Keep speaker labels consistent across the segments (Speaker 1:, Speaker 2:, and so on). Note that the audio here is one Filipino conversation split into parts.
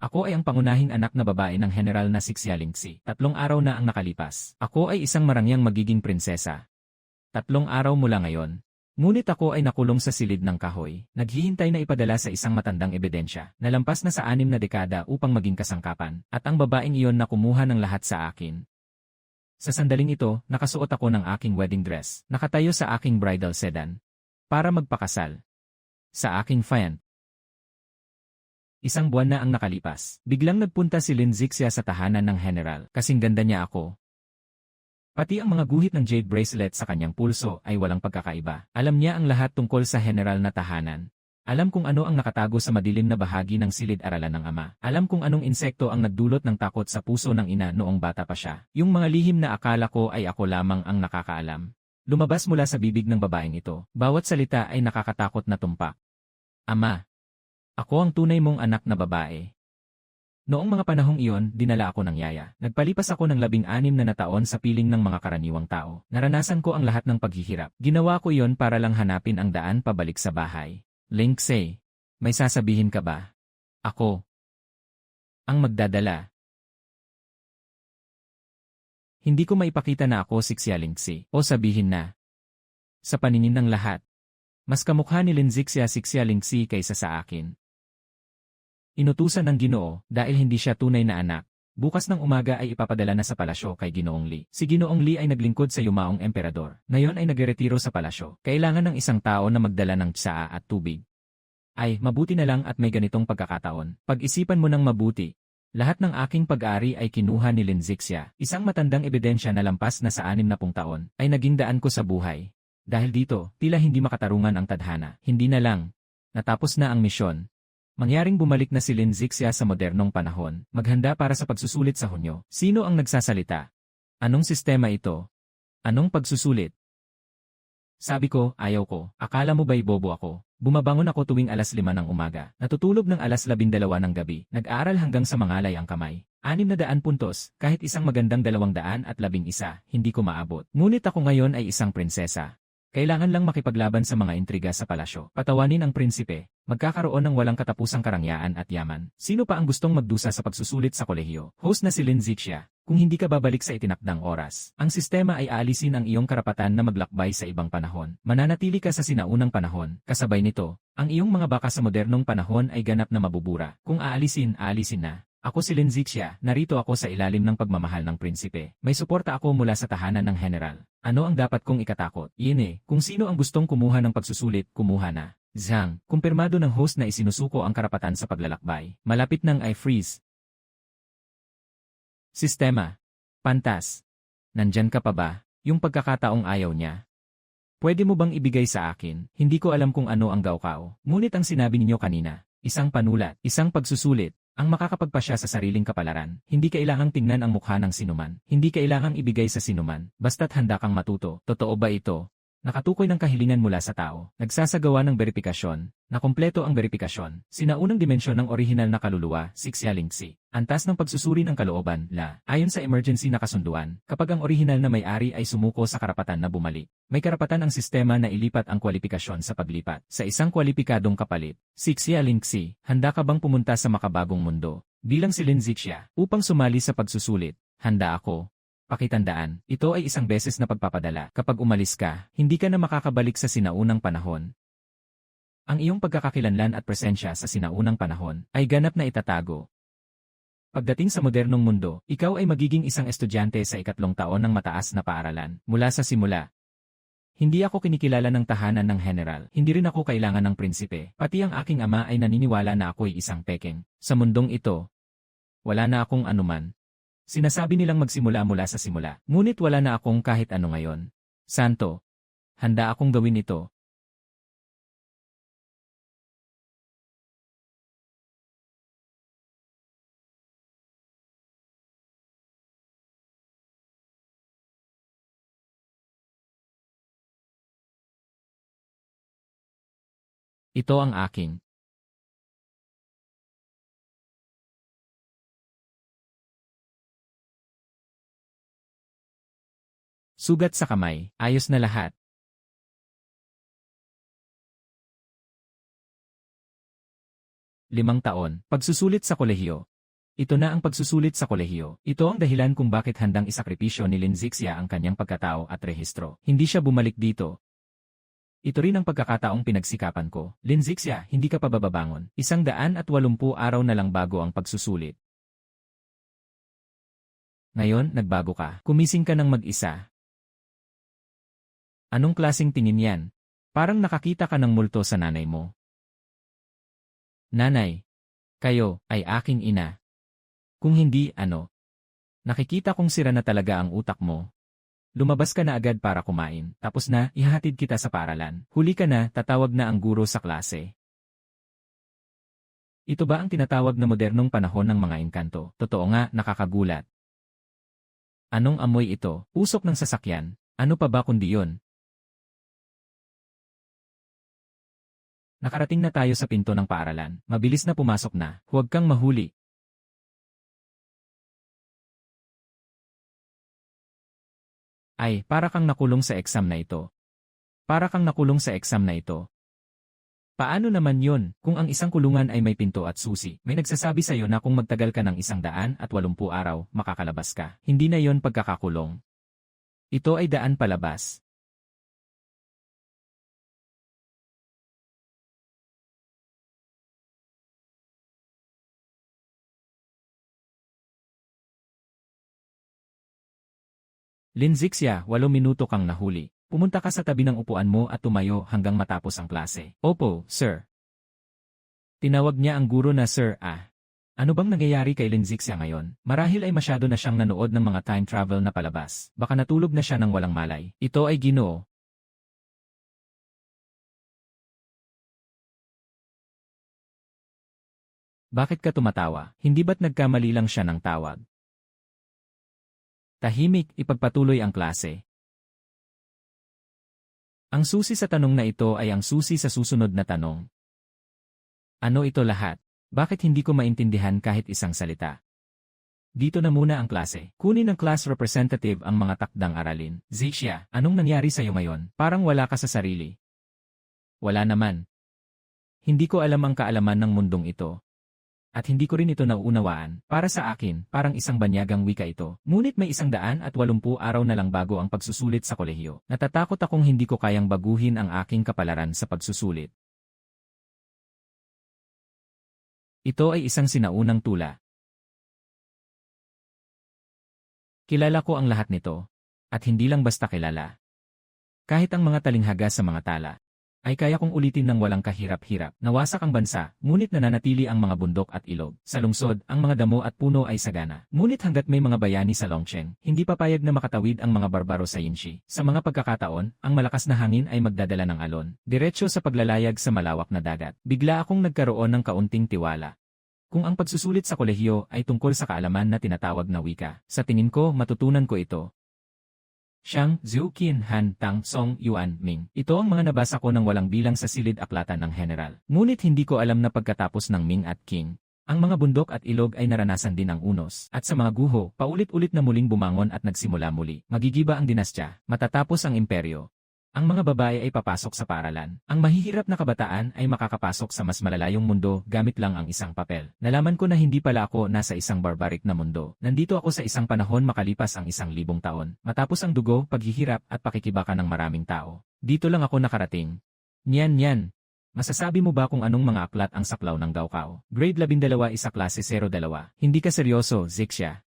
Speaker 1: Ako ay ang pangunahing anak na babae ng General na si Xialingxi. 3 araw na ang nakalipas. Ako ay isang marangyang magiging prinsesa. 3 araw mula ngayon. Ngunit ako ay nakulong sa silid ng kahoy, naghihintay na ipadala sa isang matandang ebidensya, na lampas na sa 6 na dekada upang maging kasangkapan, at ang babaeng iyon na kumuha ng lahat sa akin. Sa sandaling ito, nakasuot ako ng aking wedding dress, nakatayo sa aking bridal sedan, para magpakasal. Sa aking fiancé. 1 buwan na ang nakalipas. Biglang nagpunta si Lin Zixia sa tahanan ng General. Kasing ganda niya ako. Pati ang mga guhit ng jade bracelet sa kanyang pulso ay walang pagkakaiba. Alam niya ang lahat tungkol sa General na tahanan. Alam kung ano ang nakatago sa madilim na bahagi ng silid-aralan ng ama. Alam kung anong insekto ang nagdulot ng takot sa puso ng ina noong bata pa siya. Yung mga lihim na akala ko ay ako lamang ang nakakaalam. Lumabas mula sa bibig ng babaeng ito. Bawat salita ay nakakatakot na tumpak. Ama. Ako ang tunay mong anak na babae. Noong mga panahong iyon, dinala ako ng yaya. Nagpalipas ako ng 16 na taon sa piling ng mga karaniwang tao. Naranasan ko ang lahat ng paghihirap. Ginawa ko iyon para lang hanapin ang daan pabalik sa bahay. Lingxi, may sasabihin ka ba? Ako ang magdadala. Hindi ko maipakita na ako si Xialingxi o sabihin na sa paningin ng lahat, mas kamukha ni Lin Zixia si Xialingxi kaysa sa akin. Inutusan ng Ginoo dahil hindi siya tunay na anak. Bukas ng umaga ay ipapadala na sa palasyo kay Ginoong Li. Si Ginoong Li ay naglingkod sa yumaong emperador. Ngayon ay nagretiro sa palasyo. Kailangan ng isang tao na magdala ng tsaa at tubig. Ay, mabuti na lang at may ganitong pagkakataon. Pag-isipan mo ng mabuti. Lahat ng aking pag-aari ay kinuha ni Lin Zixia. Isang matandang ebidensya na lampas na sa 60 taon ay naging daan ko sa buhay. Dahil dito, tila hindi makatarungan ang tadhana. Hindi na lang. Natapos na ang misyon. Mangyaring bumalik na si Lin Zixia sa modernong panahon, maghanda para sa pagsusulit sa Hunyo. Sino ang nagsasalita? Anong sistema ito? Anong pagsusulit? Sabi ko, ayaw ko. Akala mo ba'y bobo ako? Bumabangon ako tuwing 5:00 ng umaga. Natutulog ng 12:00 ng gabi. Nag-aaral hanggang sa mangalay ang kamay. 600 puntos, kahit isang magandang 211, hindi ko maabot. Ngunit ako ngayon ay isang prinsesa. Kailangan lang makipaglaban sa mga intriga sa palasyo. Patawanin ang prinsipe. Magkakaroon ng walang katapusang karangyaan at yaman. Sino pa ang gustong magdusa sa pagsusulit sa kolehiyo? Host na si Lin Zixia. Kung hindi ka babalik sa itinakdang oras, ang sistema ay aalisin ang iyong karapatan na maglakbay sa ibang panahon. Mananatili ka sa sinaunang panahon. Kasabay nito, ang iyong mga baka sa modernong panahon ay ganap na mabubura. Kung aalisin na. Ako si Lin Zixia, narito ako sa ilalim ng pagmamahal ng prinsipe. May suporta ako mula sa tahanan ng General. Ano ang dapat kong ikatakot? Kung sino ang gustong kumuha ng pagsusulit, kumuha na. Zhang, kumpirmado ng host na isinusuko ang karapatan sa paglalakbay. Malapit ng i-freeze. Sistema. Pantas. Nandyan ka pa ba? Yung pagkakataong ayaw niya. Pwede mo bang ibigay sa akin? Hindi ko alam kung ano ang gaw-kao. Ngunit ang sinabi ninyo kanina, isang panulat, isang pagsusulit. Ang makakapagpasya sa sariling kapalaran, hindi kailangang tingnan ang mukha ng sinuman, hindi kailangang ibigay sa sinuman, basta't handa kang matuto. Totoo ba ito? Nakatukoy ng kahilingan mula sa tao, nagsasagawa ng beripikasyon, nakumpleto ang beripikasyon, sinaunang dimensyon ng orihinal na kaluluwa, si Xialingxi. Antas ng pagsusuri ng kalooban, ayon sa emergency na kasunduan, kapag ang orihinal na may-ari ay sumuko sa karapatan na bumalik, may karapatan ang sistema na ilipat ang kwalifikasyon sa paglipat. Sa isang kwalipikadong kapalit, si Xialingxi, handa ka bang pumunta sa makabagong mundo? Bilang si Lin Zixia, upang sumali sa pagsusulit, handa ako. Pakitandaan, ito ay isang beses na pagpapadala. Kapag umalis ka, hindi ka na makakabalik sa sinaunang panahon. Ang iyong pagkakakilanlan at presensya sa sinaunang panahon ay ganap na itatago. Pagdating sa modernong mundo, ikaw ay magiging isang estudyante sa 3 taon ng mataas na paaralan, mula sa simula. Hindi ako kinikilala ng tahanan ng General, hindi rin ako kailangan ng prinsipe, pati ang aking ama ay naniniwala na ako'y isang pekeng. Sa mundong ito, wala na akong anuman. Sinasabi nilang magsimula mula sa simula, ngunit wala na akong kahit ano ngayon. Santo, handa akong gawin ito. Ito ang aking. Sugat sa kamay, ayos na lahat. 5 taon, pagsusulit sa kolehiyo. Ito na ang pagsusulit sa kolehiyo. Ito ang dahilan kung bakit handang isakripisyo ni Linzixia ang kanyang pagkatao at rehistro. Hindi siya bumalik dito. Ito rin ang pagkakataong pinagsikapan ko. Linzixia, hindi ka pa bababangon. 180 araw na lang bago ang pagsusulit. Ngayon, nagbago ka. Kumising ka ng mag-isa. Anong klaseng tingin yan? Parang nakakita ka ng multo sa nanay mo. Nanay, kayo ay aking ina. Kung hindi, ano? Nakikita kong sira na talaga ang utak mo. Lumabas ka na agad para kumain, tapos na, ihahatid kita sa paaralan. Huli ka na, tatawag na ang guro sa klase. Ito ba ang tinatawag na modernong panahon ng mga engkanto? Totoo nga, nakakagulat. Anong amoy ito? Usok ng sasakyan. Ano pa ba kundi yun? Nakarating na tayo sa pinto ng paaralan. Mabilis na pumasok na. Huwag kang mahuli. Ay, para kang nakulong sa exam na ito. Para kang nakulong sa exam na ito. Paano naman yun, kung ang isang kulungan ay may pinto at susi? May nagsasabi sa'yo na kung magtagal ka ng 180 araw, makakalabas ka. Hindi na yon pagkakakulong. Ito ay daan palabas. Linzixia, 8 minuto kang nahuli. Pumunta ka sa tabi ng upuan mo at tumayo hanggang matapos ang klase. Opo, sir. Tinawag niya ang guro na sir. Ano bang nangyayari kay Linzixia ngayon? Marahil ay masyado na siyang nanood ng mga time travel na palabas. Baka natulog na siya ng walang malay. Ito ay Ginoo. Bakit ka tumatawa? Hindi ba't nagkamali lang siya ng tawag? Tahimik, ipagpatuloy ang klase. Ang susi sa tanong na ito ay ang susi sa susunod na tanong. Ano ito lahat? Bakit hindi ko maintindihan kahit isang salita? Dito na muna ang klase. Kunin ng class representative ang mga takdang aralin. Zixia, anong nangyari sa'yo ngayon? Parang wala ka sa sarili. Wala naman. Hindi ko alam ang kaalaman ng mundong ito. At hindi ko rin ito nauunawaan. Para sa akin, parang isang banyagang wika ito. Ngunit may 180 araw na lang bago ang pagsusulit sa kolehiyo. Natatakot akong hindi ko kayang baguhin ang aking kapalaran sa pagsusulit. Ito ay isang sinaunang tula. Kilala ko ang lahat nito. At hindi lang basta kilala. Kahit ang mga talinghaga sa mga tala. Ay kaya kong ulitin ng walang kahirap-hirap. Nawasak ang bansa, ngunit nananatili ang mga bundok at ilog. Sa lungsod, ang mga damo at puno ay sagana. Ngunit hanggat may mga bayani sa Longcheng, hindi papayag na makatawid ang mga barbaro sa Yinshi. Sa mga pagkakataon, ang malakas na hangin ay magdadala ng alon. Diretso sa paglalayag sa malawak na dagat. Bigla akong nagkaroon ng kaunting tiwala. Kung ang pagsusulit sa kolehiyo ay tungkol sa kaalaman na tinatawag na wika, sa tingin ko matutunan ko ito. Xiang, Zhu, Qin, Han, Tang, Song, Yuan, Ming. Ito ang mga nabasa ko ng walang bilang sa silid aklatan ng general. Ngunit hindi ko alam na pagkatapos ng Ming at Qing, ang mga bundok at ilog ay naranasan din ang unos. At sa mga guho, paulit-ulit na muling bumangon at nagsimula muli. Magigiba ang dinastya, matatapos ang imperyo. Ang mga babae ay papasok sa paaralan. Ang mahihirap na kabataan ay makakapasok sa mas malalayong mundo gamit lang ang isang papel. Nalaman ko na hindi pala ako nasa isang barbaric na mundo. Nandito ako sa isang panahon makalipas ang 1,000 taon. Matapos ang dugo, paghihirap at pakikibaka ng maraming tao. Dito lang ako nakarating. Niyan. Masasabi mo ba kung anong mga aklat ang saklaw ng Gaokao? Grade 12 isa klase 02. Hindi ka seryoso, Zixia.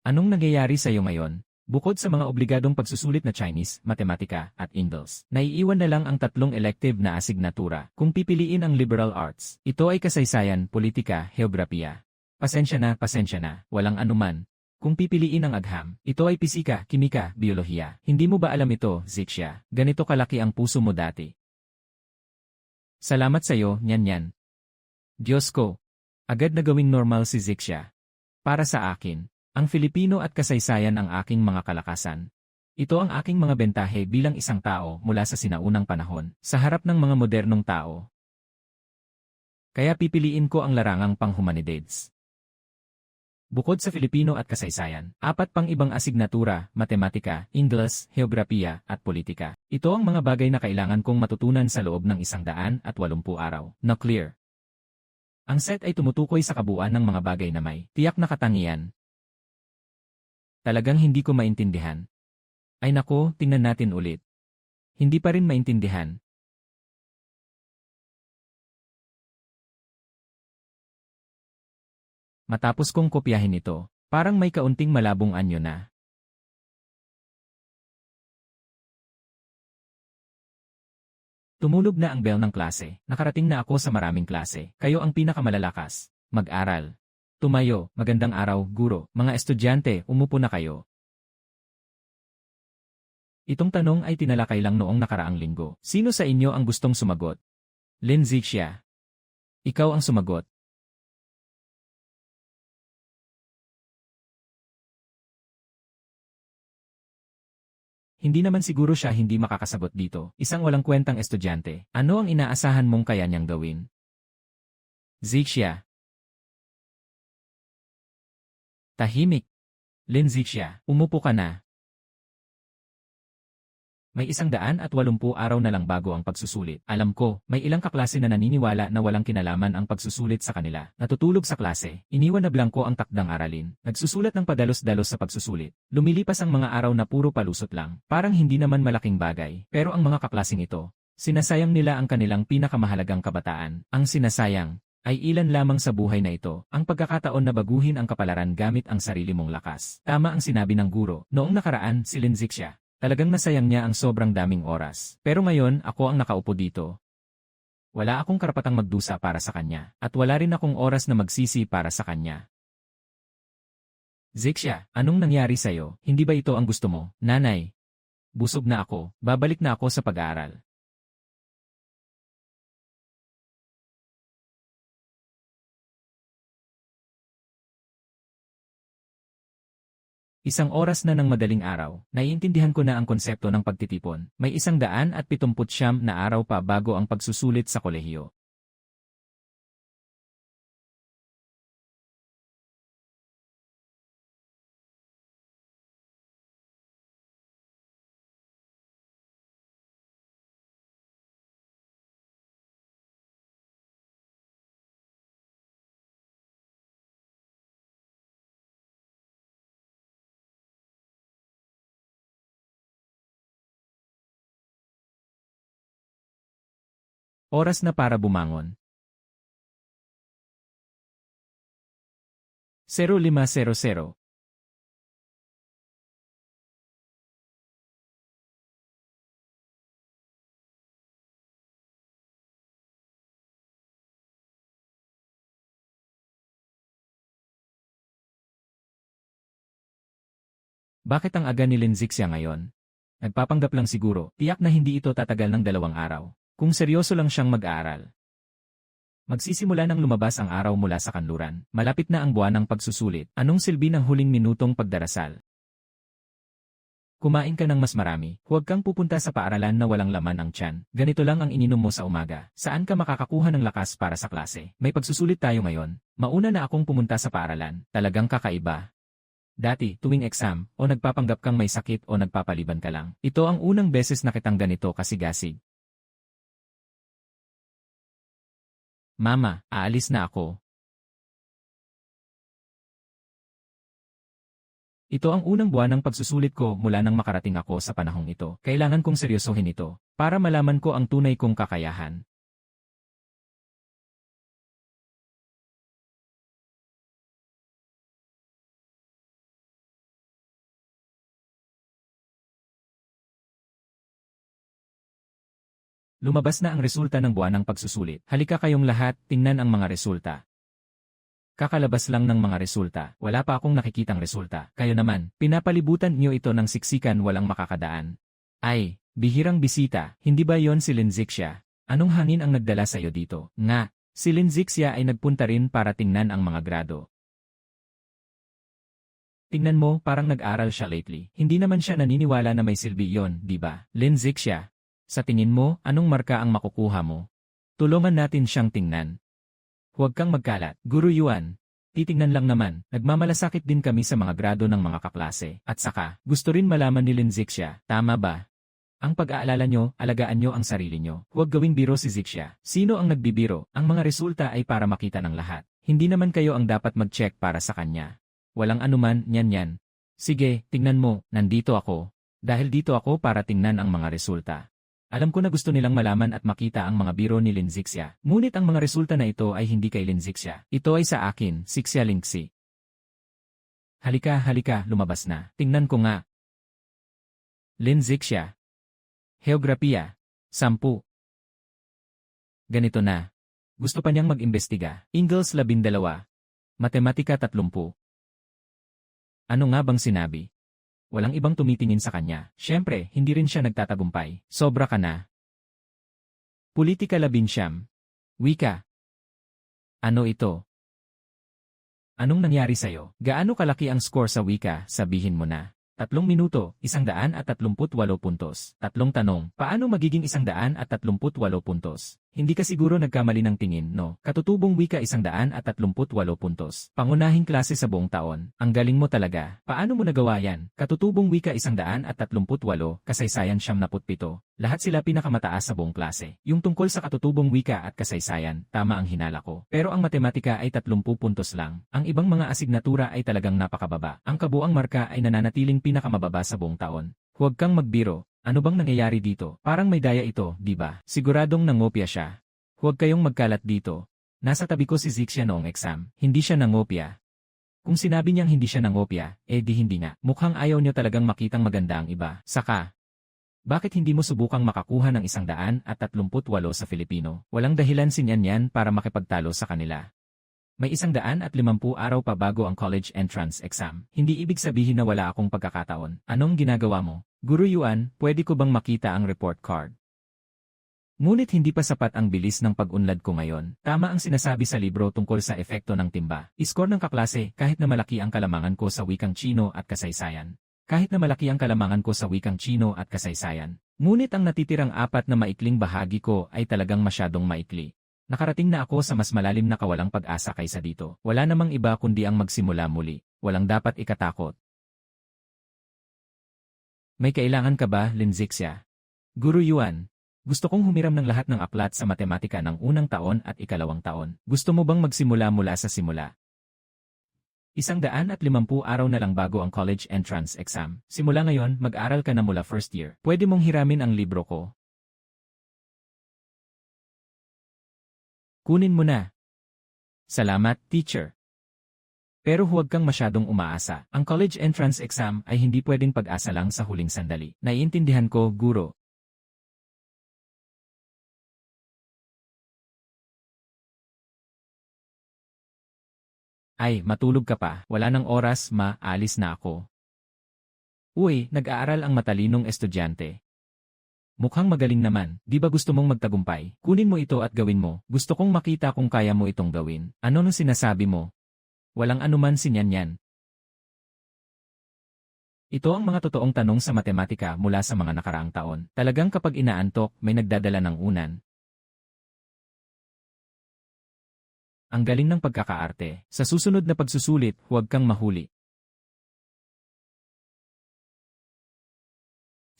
Speaker 1: Anong nangyayari sa'yo ngayon? Bukod sa mga obligadong pagsusulit na Chinese, Matematika, at Ingles, naiiwan na lang ang 3 elective na asignatura. Kung pipiliin ang liberal arts, ito ay kasaysayan, politika, heograpiya. Pasensya na, walang anuman. Kung pipiliin ang agham, ito ay pisika, kimika, biolohiya. Hindi mo ba alam ito, Zixia? Ganito kalaki ang puso mo dati. Salamat sa'yo, Nyan. Diyos ko. Agad na gawing normal si Zixia. Para sa akin, ang Filipino at kasaysayan ang aking mga kalakasan. Ito ang aking mga bentahe bilang isang tao mula sa sinaunang panahon, sa harap ng mga modernong tao. Kaya pipiliin ko ang larangang panghumanidades. Bukod sa Filipino at kasaysayan, 4 pang ibang asignatura, matematika, Ingles, heograpiya, at politika. Ito ang mga bagay na kailangan kong matutunan sa loob ng 180 araw. Na clear. Ang set ay tumutukoy sa kabuuan ng mga bagay na may tiyak na katangian. Talagang hindi ko maintindihan. Ay nako, tingnan natin ulit. Hindi pa rin maintindihan. Matapos kong kopyahin ito, parang may kaunting malabong anyo na. Tumulog na ang bell ng klase. Nakarating na ako sa maraming klase. Kayo ang pinakamalalakas. Mag-aral. Tumayo. Magandang araw, guro. Mga estudyante, umupo na kayo. Itong tanong ay tinalakay lang noong nakaraang linggo. Sino sa inyo ang gustong sumagot? Linzixia. Ikaw ang sumagot. Hindi naman siguro siya hindi makakasagot dito. Isang walang kwentang estudyante. Ano ang inaasahan mong kaya niyang gawin? Zixia. Tahimik. Linzixia, umupo ka na. May 180 araw na lang bago ang pagsusulit. Alam ko, may ilang kaklase na naniniwala na walang kinalaman ang pagsusulit sa kanila. Natutulog sa klase, iniwan na blanko ang takdang aralin. Nagsusulat ng padalos-dalos sa pagsusulit. Lumilipas ang mga araw na puro palusot lang. Parang hindi naman malaking bagay. Pero ang mga kaklaseng ito, sinasayang nila ang kanilang pinakamahalagang kabataan. Ang sinasayang ay ilan lamang sa buhay na ito, ang pagkakataon na baguhin ang kapalaran gamit ang sarili mong lakas. Tama ang sinabi ng guro. Noong nakaraan, si Linzixia. Talagang nasayang niya ang sobrang daming oras. Pero ngayon, ako ang nakaupo dito. Wala akong karapatang magdusa para sa kanya. At wala rin akong oras na magsisi para sa kanya. Zixia, anong nangyari sa'yo? Hindi ba ito ang gusto mo? Nanay. Busog na ako. Babalik na ako sa pag-aaral. Isang oras na ng madaling araw, naiintindihan ko na ang konsepto ng pagtitipon. May 179 na araw pa bago ang pagsusulit sa kolehiyo. Oras na para bumangon. 0500. Bakit ang aga ni Linzixia ngayon? Nagpapanggap lang siguro, tiyak na hindi ito tatagal ng 2 araw. Kung seryoso lang siyang mag-aaral. Magsisimula nang lumabas ang araw mula sa kanluran. Malapit na ang buwan ng pagsusulit. Anong silbi ng huling minutong pagdarasal? Kumain ka ng mas marami. Huwag kang pupunta sa paaralan na walang laman ang tiyan. Ganito lang ang ininom mo sa umaga. Saan ka makakakuha ng lakas para sa klase? May pagsusulit tayo ngayon. Mauna na akong pumunta sa paaralan. Talagang kakaiba. Dati, tuwing exam, o nagpapanggap kang may sakit o nagpapaliban ka lang. Ito ang unang beses na kitang ganito kasigasig. Mama, aalis na ako. Ito ang unang buwan ng pagsusulit ko mula nang makarating ako sa panahong ito. Kailangan kong seryosohin ito para malaman ko ang tunay kong kakayahan. Lumabas na ang resulta ng buwan ng pagsusulit. Halika kayong lahat, tingnan ang mga resulta. Kakalabas lang ng mga resulta. Wala pa akong nakikitang resulta. Kayo naman, pinapalibutan niyo ito ng siksikan walang makakadaan. Ay, bihirang bisita, hindi ba yon si Linzixia? Anong hangin ang nagdala sa'yo dito? Nga, si Linzixia ay nagpunta rin para tingnan ang mga grado. Tingnan mo, parang nag-aral siya lately. Hindi naman siya naniniwala na may silbi yon, di ba? Linzixia. Sa tingin mo, anong marka ang makukuha mo? Tulungan natin siyang tingnan. Huwag kang magkalat, Guru Yuan. Titingnan lang naman, nagmamalasakit din kami sa mga grado ng mga kaklase. At saka, gusto rin malaman ni Linzixia, tama ba? Ang pag-aalala nyo, alagaan nyo ang sarili nyo. Huwag gawing biro si Zixia. Sino ang nagbibiro? Ang mga resulta ay para makita ng lahat. Hindi naman kayo ang dapat mag-check para sa kanya. Walang anuman, yan. Sige, tingnan mo, nandito ako. Dahil dito ako para tingnan ang mga resulta. Alam ko na gusto nilang malaman at makita ang mga biro ni Lin Zixia. Ngunit ang mga resulta na ito ay hindi kay Lin Zixia. Ito ay sa akin, Zixia Lingxi. Halika, lumabas na. Tingnan ko nga. Lin Zixia. Heograpiya. 10. Ganito na. Gusto pa niyang mag-imbestiga. Ingles 12. Matematika 30. Ano nga bang sinabi? Walang ibang tumitingin sa kanya. Siyempre, hindi rin siya nagtatagumpay. Sobra ka na. Politika 19. Wika. Ano ito? Anong nangyari sa'yo? Gaano kalaki ang score sa wika? Sabihin mo na. 3 minuto, 138 puntos. 3 tanong, paano magiging 138 puntos? Hindi ka siguro nagkamali ng tingin, no? Katutubong wika 138 puntos. Pangunahing klase sa buong taon. Ang galing mo talaga. Paano mo nagawa yan? Katutubong wika 138, kasaysayan 77. Lahat sila pinakamataas sa buong klase. Yung tungkol sa katutubong wika at kasaysayan, tama ang hinala ko. Pero ang matematika ay 30 puntos lang. Ang ibang mga asignatura ay talagang napakababa. Ang kabuang marka ay nananatiling pinakamababa sa buong taon. Huwag kang magbiro. Ano bang nangyayari dito? Parang may daya ito, di ba? Siguradong nangopya siya. Huwag kayong magkalat dito. Nasa tabi ko si Zixia noong exam. Hindi siya nangopya. Kung sinabi niyang hindi siya nangopya, di hindi nga. Mukhang ayaw niyo talagang makitang maganda ang iba. Saka, bakit hindi mo subukang makakuha ng 138 sa Filipino? Walang dahilan sinyan yan para makipagtalo sa kanila. May 150 araw pa bago ang college entrance exam. Hindi ibig sabihin na wala akong pagkakataon. Anong ginagawa mo? Guru Yuan, pwede ko bang makita ang report card? Ngunit hindi pa sapat ang bilis ng pag-unlad ko ngayon. Tama ang sinasabi sa libro tungkol sa epekto ng timba. Iskor ng kaklase kahit na malaki ang kalamangan ko sa wikang Chino at kasaysayan. Kahit na malaki ang kalamangan ko sa wikang Chino at kasaysayan. Ngunit ang natitirang 4 na maikling bahagi ko ay talagang masyadong maikli. Nakarating na ako sa mas malalim na kawalang pag-asa kaysa dito. Wala namang iba kundi ang magsimula muli. Walang dapat ikatakot. May kailangan ka ba, Lin Zixia? Guru Yuan, gusto kong humiram ng lahat ng aklat sa matematika ng unang taon at ikalawang taon. Gusto mo bang magsimula mula sa simula? 150 araw na lang bago ang college entrance exam. Simula ngayon, mag-aral ka na mula first year. Pwede mong hiramin ang libro ko. Kunin mo na. Salamat, teacher. Pero huwag kang masyadong umaasa. Ang college entrance exam ay hindi pwedeng pag-asa lang sa huling sandali. Naiintindihan ko, guro. Ay, matulog ka pa. Wala nang oras, alis na ako. Uy, nag-aaral ang matalinong estudyante. Mukhang magaling naman. Di ba gusto mong magtagumpay? Kunin mo ito at gawin mo. Gusto kong makita kung kaya mo itong gawin. Ano nung sinasabi mo? Walang anuman sinyan. Ito ang mga totoong tanong sa matematika mula sa mga nakaraang taon. Talagang kapag inaantok, may nagdadala ng unan. Ang galing ng pagkakaarte. Sa susunod na pagsusulit, huwag kang mahuli.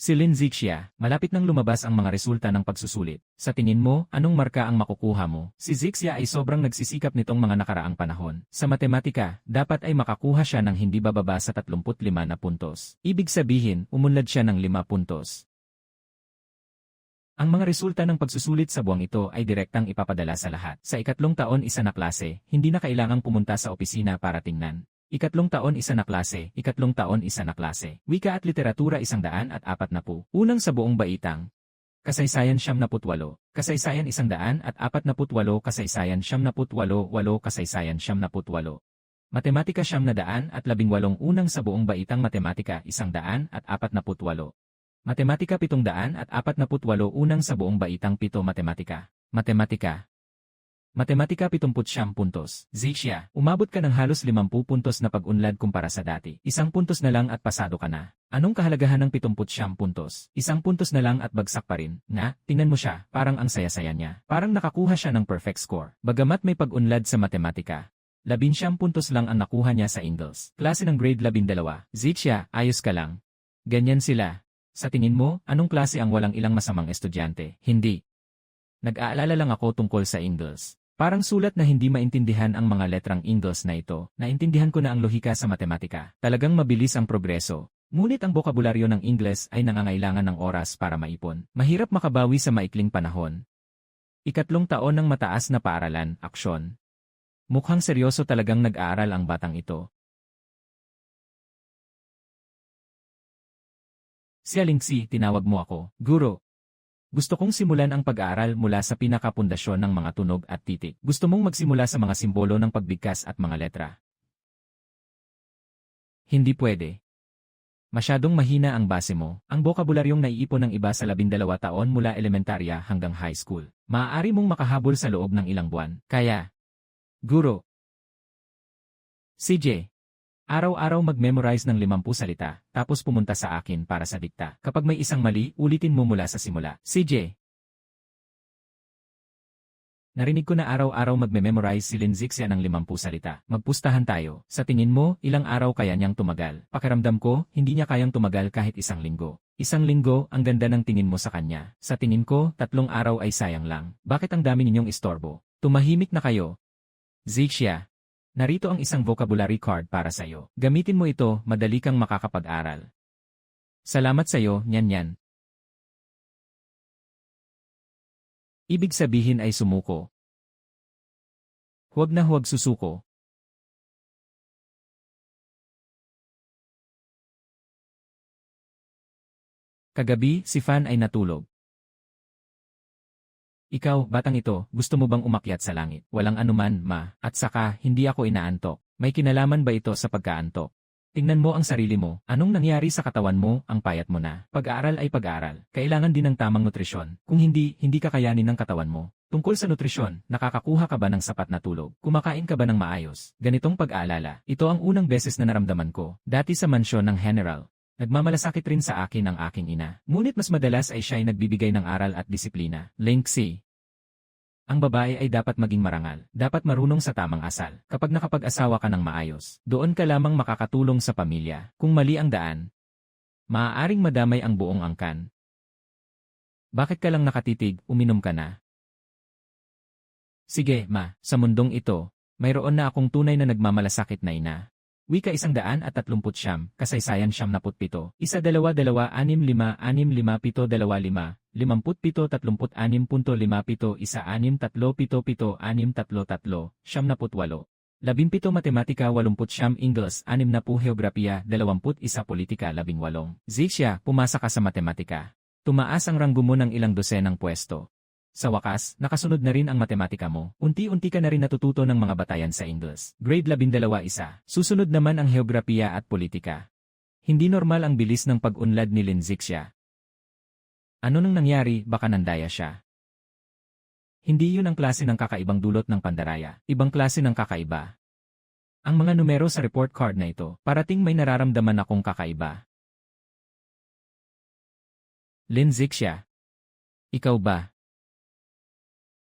Speaker 1: Si Lin Zixia, malapit nang lumabas ang mga resulta ng pagsusulit. Sa tingin mo, anong marka ang makukuha mo? Si Zixia ay sobrang nagsisikap nitong mga nakaraang panahon. Sa matematika, dapat ay makakuha siya ng hindi bababa sa 35 na puntos. Ibig sabihin, umunlad siya ng 5 puntos. Ang mga resulta ng pagsusulit sa buwang ito ay direktang ipapadala sa lahat. Sa ikatlong taon isa na klase, hindi na kailangang pumunta sa opisina para tingnan. Ikatlong taon isa na klase, ikatlong taon isa na klase. Wika at literatura 140. Unang sa buong baitang. Kasaysayan 78, kasaysayan 148, kasaysayan 78, kasaysayan 78. Matematika 118 unang sa buong baitang matematika 148. Matematika 748 unang sa buong baitang 7 matematika. Matematika 70 puntos. Zixia, umabot ka ng halos 50 puntos na pag-unlad kumpara sa dati. 1 puntos na lang at pasado ka na. Anong kahalagahan ng 70 puntos? 1 puntos na lang at bagsak pa rin. Tingnan mo siya, parang ang saya-saya niya. Parang nakakuha siya ng perfect score. Bagamat may pag-unlad sa matematika. 11 puntos lang ang nakuha niya sa Ingles. Klase ng grade 12. Zixia, ayos ka lang. Ganyan sila. Sa tingin mo, anong klase ang walang ilang masamang estudyante? Hindi. Nag-aalala lang ako tungkol sa Ingles. Parang sulat na hindi maintindihan ang mga letrang Ingles na ito. Naintindihan ko na ang lohika sa matematika. Talagang mabilis ang progreso. Ngunit ang bokabularyo ng Ingles ay nangangailangan ng oras para maipon. Mahirap makabawi sa maikling panahon. Ikatlong taon ng mataas na paaralan, aksyon. Mukhang seryoso talagang nag-aaral ang batang ito. Xialingxi, tinawag mo ako, Guro. Gusto kong simulan ang pag-aaral mula sa pinakapundasyon ng mga tunog at titik. Gusto mong magsimula sa mga simbolo ng pagbigkas at mga letra. Hindi pwede. Masyadong mahina ang base mo. Ang bokabularyong naiipon ng iba sa 12 taon mula elementarya hanggang high school. Maaari mong makahabol sa loob ng ilang buwan. Kaya, Guro. CJ. Araw-araw mag-memorize ng 50 salita, tapos pumunta sa akin para sa dikta. Kapag may isang mali, ulitin mo mula sa simula. CJ. Narinig ko na araw-araw magme-memorize si Linzixia ng 50 salita. Magpustahan tayo. Sa tingin mo, ilang araw kaya niyang tumagal? Pakiramdam ko, hindi niya kayang tumagal kahit isang linggo. Isang linggo, ang ganda ng tingin mo sa kanya. Sa tingin ko, 3 araw ay sayang lang. Bakit ang dami ninyong istorbo? Tumahimik na kayo. Zixia. Narito ang isang vocabulary card para sa'yo. Gamitin mo ito, madali kang makakapag-aral. Salamat sa'yo, Nyan. Ibig sabihin ay sumuko. Huwag na huwag susuko. Kagabi, si Fan ay natulog. Ikaw, batang ito, gusto mo bang umakyat sa langit? Walang anuman, ma. At saka, hindi ako inaantok. May kinalaman ba ito sa pagkaantok? Tingnan mo ang sarili mo. Anong nangyari sa katawan mo, ang payat mo na? Pag-aaral ay pag-aaral. Kailangan din ng tamang nutrisyon. Kung hindi, hindi kakayanin ng katawan mo. Tungkol sa nutrisyon, nakakakuha ka ba ng sapat na tulog? Kumakain ka ba ng maayos? Ganitong pag-aalala. Ito ang unang beses na naramdaman ko. Dati sa mansyon ng General. Nagmamalasakit rin sa akin ang aking ina. Ngunit mas madalas ay siya ay nagbibigay ng aral at disiplina. Linksy. Ang babae ay dapat maging marangal, dapat marunong sa tamang asal. Kapag nakapag-asawa ka ng maayos, doon ka lamang makakatulong sa pamilya. Kung mali ang daan, maaaring madamay ang buong angkan. Bakit ka lang nakatitig, uminom ka na? Sige, ma, sa mundong ito, mayroon na akong tunay na nagmamalasakit na ina. Wika 139, kasaysayan 77, 12-2-5-5-6-5-7-25, 57-36.57, 16-3-7-6-33, 78, 17 matematika 80 Ingles 60 Heograpiya 21 politika 18. Zixia, pumasa ka sa matematika. Tumaas ang ranggo mo ng ilang dosenang pwesto. Sa wakas, nakasunod na rin ang matematika mo. Unti-unti ka na rin natututo ng mga batayan sa Ingles. Grade 12 isa. Susunod naman ang heograpiya at politika. Hindi normal ang bilis ng pag-unlad ni Linzixia. Ano nang nangyari, baka nandaya siya. Hindi yun ang klase ng kakaibang dulot ng pandaraya. Ibang klase ng kakaiba. Ang mga numero sa report card na ito, parating may nararamdaman akong kakaiba. Linzixia. Ikaw ba?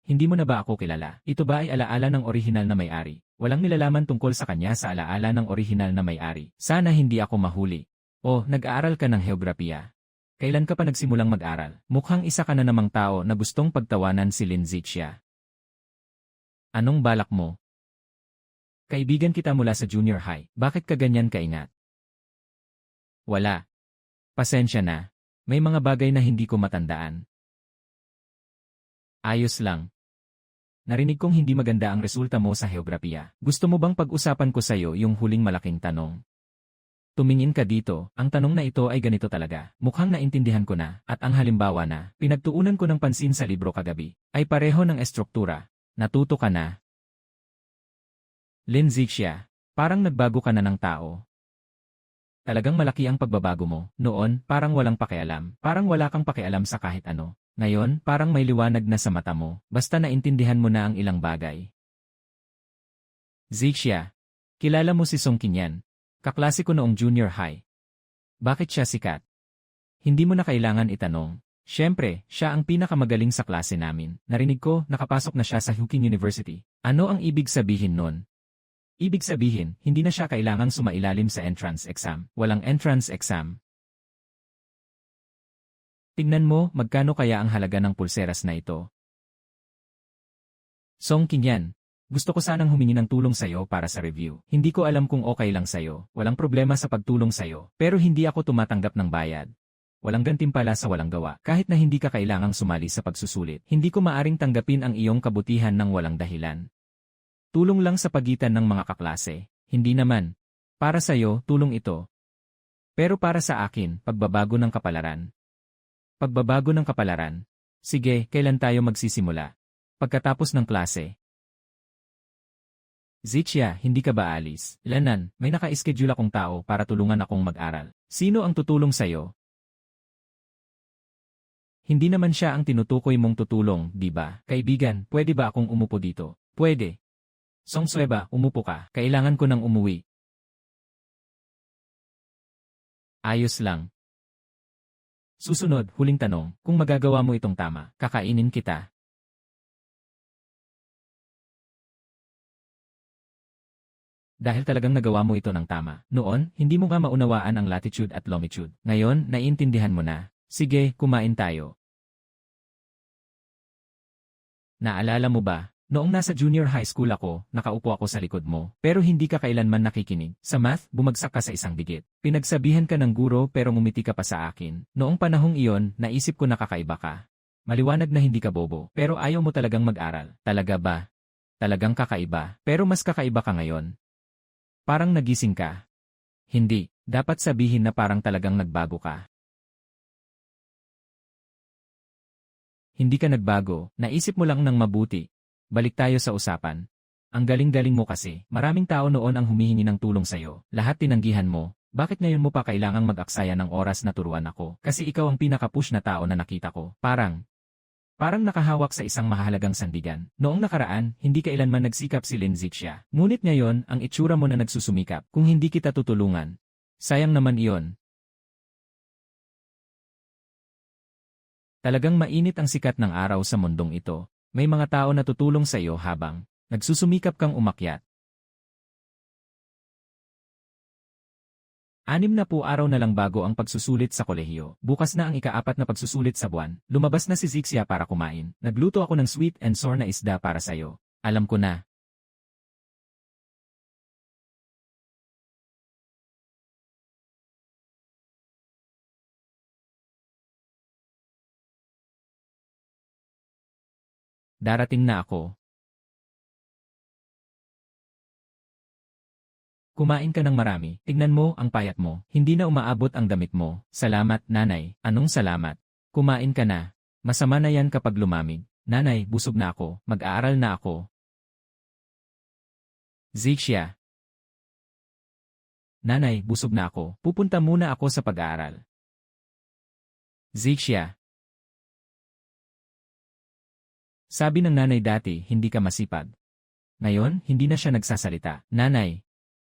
Speaker 1: Hindi mo na ba ako kilala? Ito ba ay alaala ng orihinal na may-ari? Walang nilalaman tungkol sa kanya sa alaala ng orihinal na may-ari. Sana hindi ako mahuli. O, nag-aaral ka ng heograpiya. Kailan ka pa nagsimulang mag-aral? Mukhang isa ka na namang tao na gustong pagtawanan si Linzixia. Anong balak mo? Kaibigan kita mula sa junior high. Bakit ka ganyan kaingat? Wala. Pasensya na. May mga bagay na hindi ko matandaan. Ayos lang. Narinig kong hindi maganda ang resulta mo sa heograpiya. Gusto mo bang pag-usapan ko sa'yo yung huling malaking tanong? Tumingin ka dito, ang tanong na ito ay ganito talaga. Mukhang naintindihan ko na, at ang halimbawa na, pinagtuunan ko ng pansin sa libro kagabi, ay pareho ng estruktura. Natuto ka na. Linzixia, parang nagbago ka na ng tao. Talagang malaki ang pagbabago mo. Noon, parang walang pakialam. Parang wala kang pakialam sa kahit ano. Ngayon, parang may liwanag na sa mata mo, basta naintindihan mo na ang ilang bagay. Zixia, kilala mo si Song Qinyan. Kaklase ko noong junior high. Bakit siya sikat? Hindi mo na kailangan itanong. Siyempre, siya ang pinakamagaling sa klase namin. Narinig ko, nakapasok na siya sa Huking University. Ano ang ibig sabihin nun? Ibig sabihin, hindi na siya kailangang sumailalim sa entrance exam. Walang entrance exam. Tignan mo, magkano kaya ang halaga ng pulseras na ito? Song Qingyan, gusto ko sanang humingi ng tulong sa'yo para sa review. Hindi ko alam kung okay lang sa'yo, walang problema sa pagtulong sa'yo, pero hindi ako tumatanggap ng bayad. Walang gantimpala sa walang gawa, kahit na hindi ka kailangang sumali sa pagsusulit. Hindi ko maaring tanggapin ang iyong kabutihan ng walang dahilan. Tulong lang sa pagitan ng mga kaklase, hindi naman. Para sa'yo, tulong ito. Pero para sa akin, pagbabago ng kapalaran. Pagbabago ng kapalaran. Sige, kailan tayo magsisimula? Pagkatapos ng klase. Zichia, hindi ka ba alis? Lanan, may naka-schedule akong tao para tulungan akong mag-aral. Sino ang tutulong sa'yo? Hindi naman siya ang tinutukoy mong tutulong, di ba? Kaibigan, pwede ba akong umupo dito? Pwede. Song Sueba, umupo ka. Kailangan ko nang umuwi. Ayos lang. Susunod, huling tanong, kung magagawa mo itong tama, kakainin kita. Dahil talagang nagawa mo ito ng tama. Noon, hindi mo nga maunawaan ang latitude at longitude. Ngayon, naiintindihan mo na. Sige, kumain tayo. Naalala mo ba, noong nasa junior high school ako, nakaupo ako sa likod mo, pero hindi ka kailanman nakikinig. Sa math, bumagsak ka sa isang digit. Pinagsabihan ka ng guro pero ngumiti ka pa sa akin. Noong panahong iyon, naisip ko na kakaiba ka. Maliwanag na hindi ka bobo, pero ayaw mo talagang mag-aral. Talaga ba? Talagang kakaiba, pero mas kakaiba ka ngayon. Parang nagising ka. Hindi, dapat sabihin na parang talagang nagbago ka. Hindi ka nagbago, naisip mo lang ng mabuti. Balik tayo sa usapan. Ang galing-galing mo kasi, maraming tao noon ang humihingi ng tulong sa'yo. Lahat tinanggihan mo, bakit ngayon mo pa kailangang mag-aksaya ng oras na turuan ako? Kasi ikaw ang pinaka-push na tao na nakita ko. Parang nakahawak sa isang mahalagang sandigan. Noong nakaraan, hindi kailanman nagsikap si Lin Zichia. Ngunit ngayon, ang itsura mo na nagsusumikap. Kung hindi kita tutulungan, sayang naman iyon. Talagang mainit ang sikat ng araw sa mundong ito. May mga tao na tutulong sa iyo habang nagsusumikap kang umakyat. 60 araw na lang bago ang pagsusulit sa kolehiyo. Bukas na ang ika-4 na pagsusulit sa buwan. Lumabas na si Zixia para kumain. Nagluto ako ng sweet and sour na isda para sa'yo. Alam ko na. Darating na ako. Kumain ka ng marami. Tignan mo ang payat mo. Hindi na umaabot ang damit mo. Salamat, nanay. Anong salamat? Kumain ka na. Masama na yan kapag lumamig. Nanay, busog na ako. Mag-aaral na ako. Zixia. Nanay, busog na ako. Pupunta muna ako sa pag-aaral. Zixia. Sabi ng nanay dati, hindi ka masipag. Ngayon, hindi na siya nagsasalita. Nanay,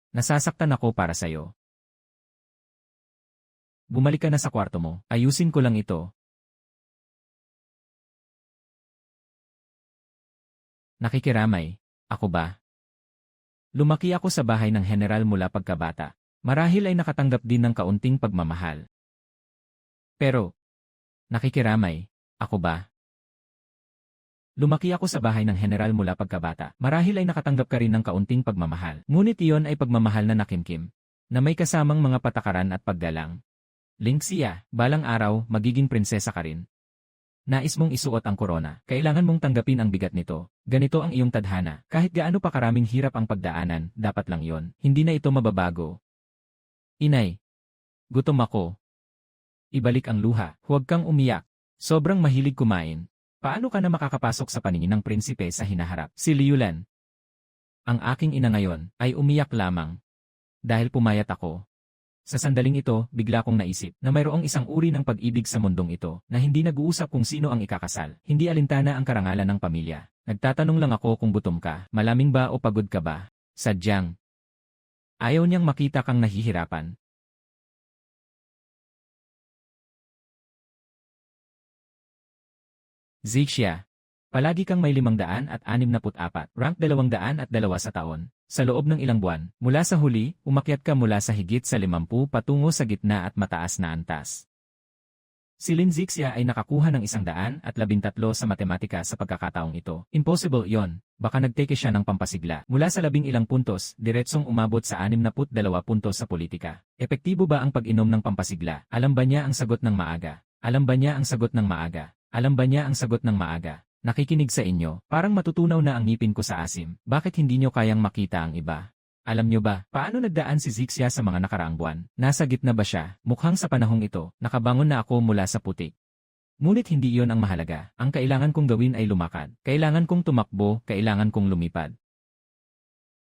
Speaker 1: nasasaktan ako para sa'yo. Bumalik ka na sa kwarto mo. Ayusin ko lang ito. Nakikiramay. Ako ba? Lumaki ako sa bahay ng general mula pagkabata. Marahil ay nakatanggap din ng kaunting pagmamahal. Pero, nakikiramay. Ako ba? Lumaki ako sa bahay ng general mula pagkabata. Marahil ay nakatanggap ka rin ng kaunting pagmamahal. Ngunit iyon ay pagmamahal na nakimkim. Na may kasamang mga patakaran at paggalang. Lingxia, balang araw, magiging prinsesa ka rin. Nais mong isuot ang korona. Kailangan mong tanggapin ang bigat nito. Ganito ang iyong tadhana. Kahit gaano pa karaming hirap ang pagdaanan, dapat lang yon. Hindi na ito mababago. Inay. Gutom ako. Ibalik ang luha. Huwag kang umiyak. Sobrang mahilig kumain. Paano ka na makakapasok sa paningin ng prinsipe sa hinaharap? Si Liulan. Ang aking ina ngayon ay umiyak lamang. Dahil pumayat ako. Sa sandaling ito, bigla kong naisip na mayroong isang uri ng pag-ibig sa mundong ito na hindi nag-uusap kung sino ang ikakasal. Hindi alintana ang karangalan ng pamilya. Nagtatanong lang ako kung gutom ka, malaming ba o pagod ka ba? Sadyang. Ayaw niyang makita kang nahihirapan. Zixia. Palagi kang may 564, rank 202 sa taon. Sa loob ng ilang buwan, mula sa huli, umakyat ka mula sa higit sa 50 patungo sa gitna at mataas na antas. Si Linzixia ay nakakuha ng 113 sa matematika sa pagkakataong ito. Impossible yon. Baka nagteke siya ng pampasigla. Mula sa 11 puntos, diretsong umabot sa 62 puntos sa politika. Epektibo ba ang pag-inom ng pampasigla? Alam ba niya ang sagot ng maaga? Alam ba niya ang sagot ng maaga? Alam ba niya ang sagot ng maaga? Nakikinig sa inyo, parang matutunaw na ang ngipin ko sa asim. Bakit hindi nyo kayang makita ang iba? Alam nyo ba, paano nagdaan si Zixia sa mga nakaraang buwan? Nasa gitna ba siya? Mukhang sa panahong ito, nakabangon na ako mula sa putik. Ngunit hindi iyon ang mahalaga. Ang kailangan kong gawin ay lumakad. Kailangan kong tumakbo, kailangan kong lumipad.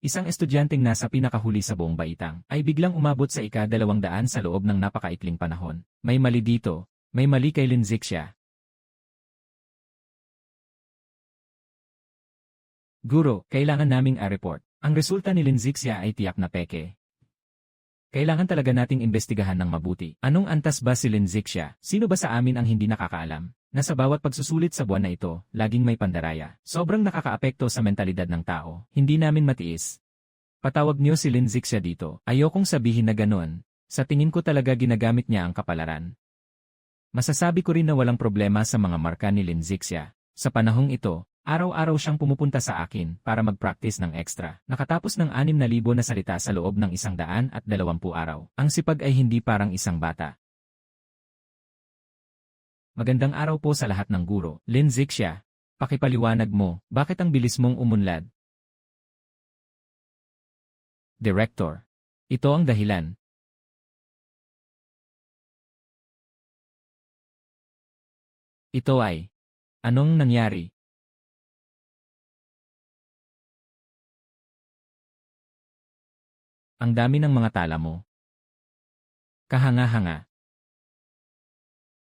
Speaker 1: Isang estudyanteng nasa pinakahuli sa buong baitang ay biglang umabot sa ika-200 sa loob ng napakaikling panahon. May mali dito. May mali kay Linzixia. Guro, kailangan naming a-report. Ang resulta ni Linzixia ay tiyak na peke. Kailangan talaga nating imbestigahan ng mabuti. Anong antas ba si Linzixia? Sino ba sa amin ang hindi nakakaalam? Na sa bawat pagsusulit sa buwan na ito, laging may pandaraya. Sobrang nakakaapekto sa mentalidad ng tao. Hindi namin matiis. Patawag niyo si Linzixia dito. Ayokong sabihin na ganon. Sa tingin ko talaga ginagamit niya ang kapalaran. Masasabi ko rin na walang problema sa mga marka ni Linzixia. Sa panahong ito, araw-araw siyang pumupunta sa akin para mag-practice ng extra. Nakatapos ng 6,000 na salita sa loob ng 120 araw. Ang sipag ay hindi parang isang bata. Magandang araw po sa lahat ng guro. Linzixia, pakipaliwanag mo, bakit ang bilis mong umunlad? Director. Ito ang dahilan. Ito ay, anong nangyari? Ang dami ng mga tala mo. Kahanga-hanga.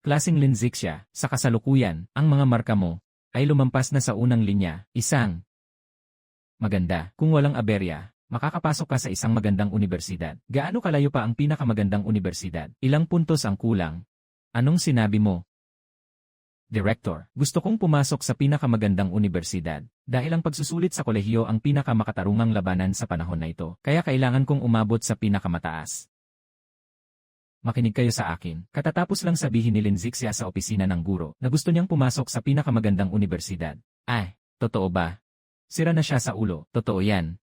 Speaker 1: Klaseng Linzixia, sa kasalukuyan, ang mga marka mo ay lumampas na sa unang linya. Isang maganda. Kung walang aberya, makakapasok ka sa isang magandang universidad. Gaano kalayo pa ang pinakamagandang universidad? Ilang puntos ang kulang? Anong sinabi mo? Director, gusto kong pumasok sa pinakamagandang universidad dahil ang pagsusulit sa kolehiyo ang pinakamakatarungang labanan sa panahon na ito, kaya kailangan kong umabot sa pinakamataas. Makinig kayo sa akin. Katatapos lang sabihin ni Linzixia sa opisina ng guro na gusto niyang pumasok sa pinakamagandang universidad. Ay, totoo ba? Sira na siya sa ulo. Totoo yan.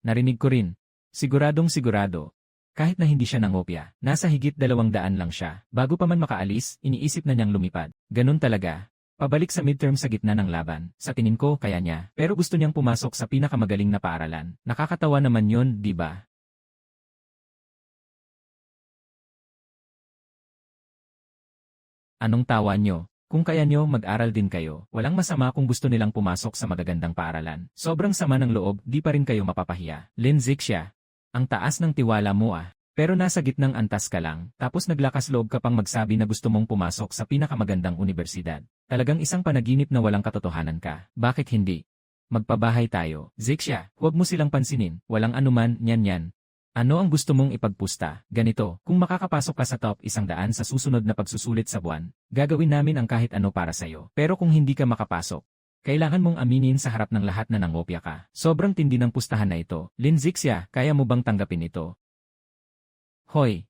Speaker 1: Narinig ko rin. Siguradong sigurado. Kahit na hindi siya nangopya, nasa higit 200 lang siya. Bago pa man makaalis, iniisip na niyang lumipad. Ganun talaga. Pabalik sa midterm sa gitna ng laban. Sa tingin ko, kaya niya. Pero gusto niyang pumasok sa pinakamagaling na paaralan. Nakakatawa naman yun, di ba? Anong tawa niyo? Kung kaya niyo, mag-aral din kayo. Walang masama kung gusto nilang pumasok sa magagandang paaralan. Sobrang sama ng loob, di pa rin kayo mapapahiya. Linzixia. Ang taas ng tiwala mo ah. Pero nasa gitnang antas ka lang, tapos naglakas loob ka pang magsabi na gusto mong pumasok sa pinakamagandang universidad. Talagang isang panaginip na walang katotohanan ka. Bakit hindi? Magpabahay tayo. Zixia, huwag mo silang pansinin. Walang anuman, yan. Ano ang gusto mong ipagpusta? Ganito, kung makakapasok ka sa top 100 sa susunod na pagsusulit sa buwan, gagawin namin ang kahit ano para sa'yo. Pero kung hindi ka makapasok, kailangan mong aminin sa harap ng lahat na nangopya ka. Sobrang tindi ng pustahan na ito. Linzixia, kaya mo bang tanggapin ito? Hoy!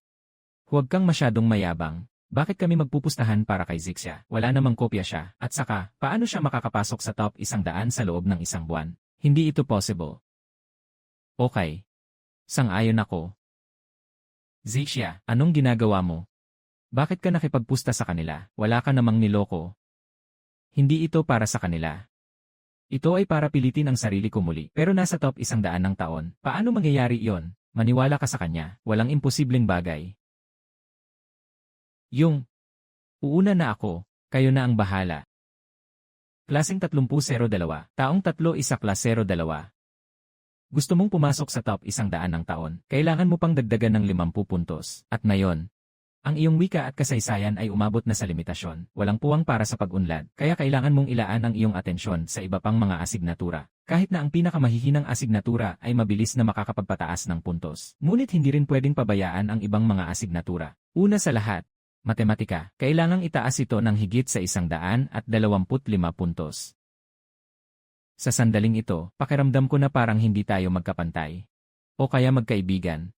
Speaker 1: Huwag kang masyadong mayabang. Bakit kami magpupustahan para kay Zixia? Wala namang kopya siya. At saka, paano siya makakapasok sa top 100 sa loob ng isang buwan? Hindi ito possible. Okay. Sang-ayon ako. Zixia, anong ginagawa mo? Bakit ka nakipagpusta sa kanila? Wala ka namang niloko. Hindi ito para sa kanila. Ito ay para pilitin ang sarili ko muli. Pero nasa top 100 ng taon. Paano mangyayari iyon? Maniwala ka sa kanya. Walang imposibleng bagay. Uuna na ako. Kayo na ang bahala. Klaseng 30-02. Taong 3 isa klas 02. Gusto mong pumasok sa top 100 ng taon. Kailangan mo pang dagdagan ng 50 puntos. At ngayon, ang iyong wika at kasaysayan ay umabot na sa limitasyon. Walang puwang para sa pag-unlad, kaya kailangan mong ilaan ang iyong atensyon sa iba pang mga asignatura. Kahit na ang pinakamahihinang asignatura ay mabilis na makakapagpataas ng puntos. Ngunit hindi rin pwedeng pabayaan ang ibang mga asignatura. Una sa lahat, matematika. Kailangang itaas ito ng higit sa 125 puntos. Sa sandaling ito, pakiramdam ko na parang hindi tayo magkapantay. O kaya magkaibigan.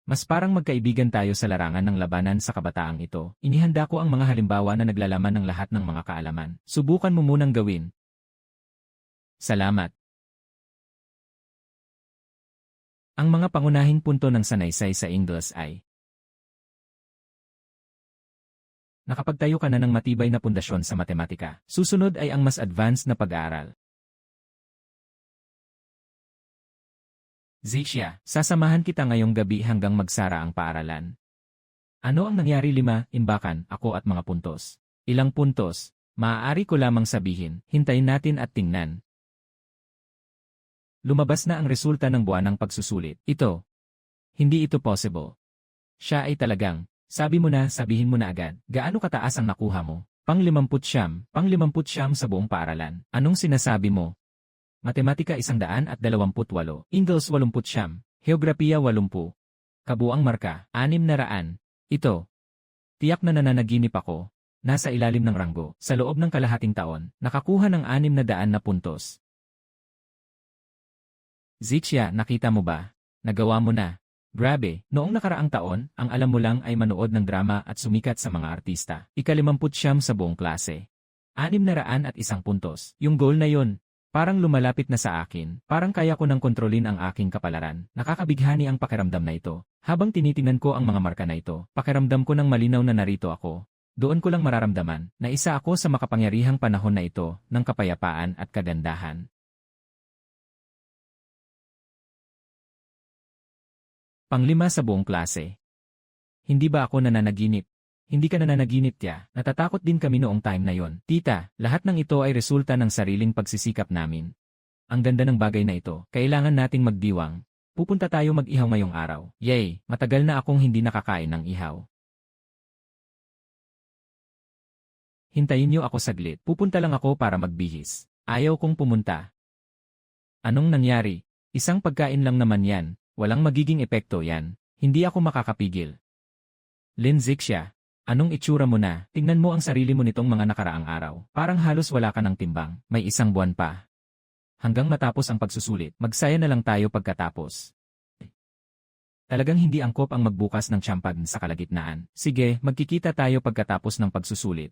Speaker 1: Mas parang magkaibigan tayo sa larangan ng labanan sa kabataang ito. Inihanda ko ang mga halimbawa na naglalaman ng lahat ng mga kaalaman. Subukan mo munang gawin. Salamat. Ang mga pangunahing punto ng sanaysay sa Ingles ay: nakapagtayo ka na ng matibay na pundasyon sa matematika. Susunod ay ang mas advanced na pag-aaral. Zixia, sasamahan kita ngayong gabi hanggang magsara ang paaralan. Ano ang nangyari? 5, imbakan, ako at mga puntos. Ilang puntos? Maaari ko lamang sabihin, hintayin natin at tingnan. Lumabas na ang resulta ng buwanang pagsusulit. Ito. Hindi ito possible. Siya ay talagang, sabihin mo na agad, gaano kataas ang nakuha mo? Pang-50 sa buong paaralan. Anong sinasabi mo? Matematika 128, Ingles 80, Heograpiya 80. Kabuang marka, 600. Ito. Tiyak na nananaginip ako. Nasa ilalim ng ranggo, sa loob ng kalahating taon, nakakuha ng 600 na puntos. Zixia, nakita mo ba? Nagawa mo na. Grabe, noong nakaraang taon, ang alam mo lang ay manood ng drama at sumikat sa mga artista. Ika-50 sa buong klase. 601 puntos. Yung goal na yun, parang lumalapit na sa akin, parang kaya ko nang kontrolin ang aking kapalaran. Nakakabighani ang pakiramdam na ito. Habang tinitingnan ko ang mga marka na ito, pakiramdam ko ng malinaw na narito ako. Doon ko lang mararamdaman na isa ako sa makapangyarihang panahon na ito ng kapayapaan at kagandahan. Pang-5 sa buong klase. Hindi ba ako nananaginip? Hindi ka nananaginip, tiya. Natatakot din kami noong time na yon. Tita, lahat ng ito ay resulta ng sariling pagsisikap namin. Ang ganda ng bagay na ito, kailangan nating magdiwang. Pupunta tayo mag-ihaw ngayong araw. Yay, matagal na akong hindi nakakain ng ihaw. Hintayin niyo ako saglit. Pupunta lang ako para magbihis. Ayaw kong pumunta. Anong nangyari? Isang pagkain lang naman yan. Walang magiging epekto yan. Hindi ako makakapigil. Zixia. Anong itsura mo na? Tingnan mo ang sarili mo nitong mga nakaraang araw. Parang halos wala ka ng timbang. May 1 buwan pa. Hanggang matapos ang pagsusulit, magsaya na lang tayo pagkatapos. Talagang hindi angkop ang magbukas ng tsampag sa kalagitnaan. Sige, magkikita tayo pagkatapos ng pagsusulit.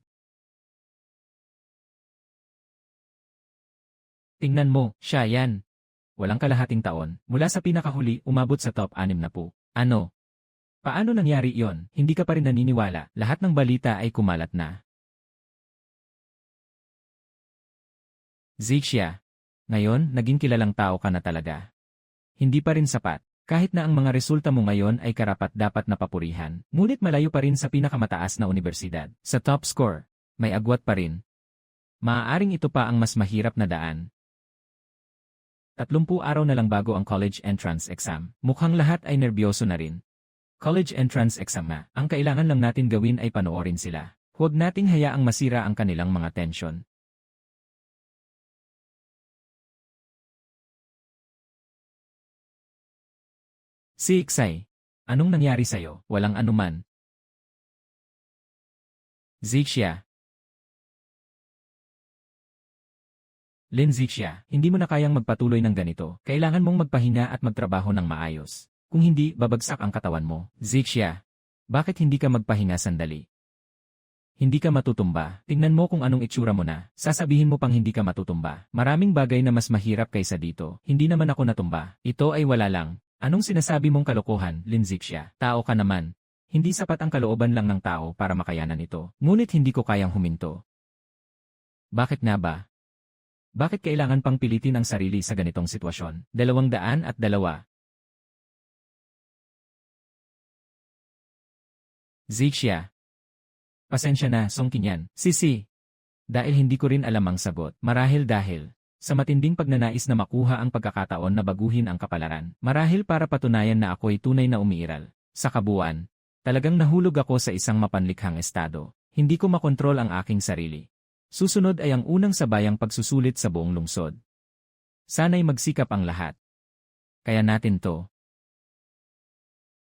Speaker 1: Tingnan mo, siya yan. Walang kalahating taon, mula sa pinakahuli, umabot sa top 6 na po. Ano? Paano nangyari iyon? Hindi ka pa rin naniniwala, lahat ng balita ay kumalat na. Zixia. Ngayon, naging kilalang tao ka na talaga. Hindi pa rin sapat. Kahit na ang mga resulta mo ngayon ay karapat-dapat na papurihan, ngunit malayo pa rin sa pinakamataas na universidad. Sa top score, may agwat pa rin. Maaaring ito pa ang mas mahirap na daan. 30 araw na lang bago ang college entrance exam. Mukhang lahat ay nerbyoso na rin. College entrance exam na. Ang kailangan lang natin gawin ay panoorin sila. Huwag nating hayaang masira ang kanilang mga tensyon. Si Iksay. Anong nangyari sa'yo? Walang anuman. Zixia. Zixia, hindi mo na kayang magpatuloy ng ganito. Kailangan mong magpahinga at magtrabaho ng maayos. Kung hindi, babagsak ang katawan mo. Zixia. Bakit hindi ka magpahinga sandali? Hindi ka matutumba. Tingnan mo kung anong itsura mo na. Sasabihin mo pang hindi ka matutumba. Maraming bagay na mas mahirap kaysa dito. Hindi naman ako natumba. Ito ay wala lang. Anong sinasabi mong kalokohan, Zixia? Tao ka naman. Hindi sapat ang kalooban lang ng tao para makayanan ito. Ngunit hindi ko kayang huminto. Bakit nga ba? Bakit kailangan pang pilitin ang sarili sa ganitong sitwasyon? 202. Zixia. Pasensya na, songkin yan. Sisi. Dahil hindi ko rin alam ang sagot. Marahil dahil sa matinding pagnanais na makuha ang pagkakataon na baguhin ang kapalaran. Marahil para patunayan na ako'y tunay na umiiral. Sa kabuuan, talagang nahulog ako sa isang mapanlikhang estado. Hindi ko makontrol ang aking sarili. Susunod ay ang unang sabayang pagsusulit sa buong lungsod. Sana'y magsikap ang lahat. Kaya natin to.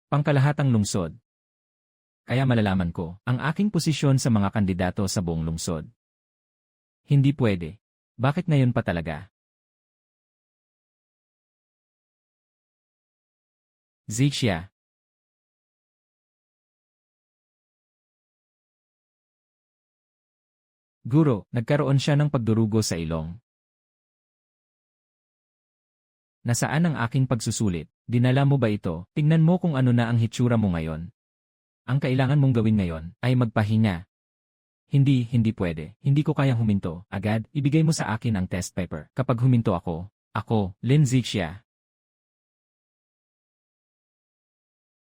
Speaker 1: Pangkalahatang lungsod. Kaya malalaman ko ang aking posisyon sa mga kandidato sa buong lungsod. Hindi pwede. Bakit ngayon pa talaga? Zixia. Guro, nagkaroon siya ng pagdurugo sa ilong. Nasaan ang aking pagsusulit? Dinala mo ba ito? Tingnan mo kung ano na ang hitsura mo ngayon. Ang kailangan mong gawin ngayon ay magpahinga. Hindi pwede. Hindi ko kayang huminto. Agad, ibigay mo sa akin ang test paper. Kapag huminto ako, Lindsay siya.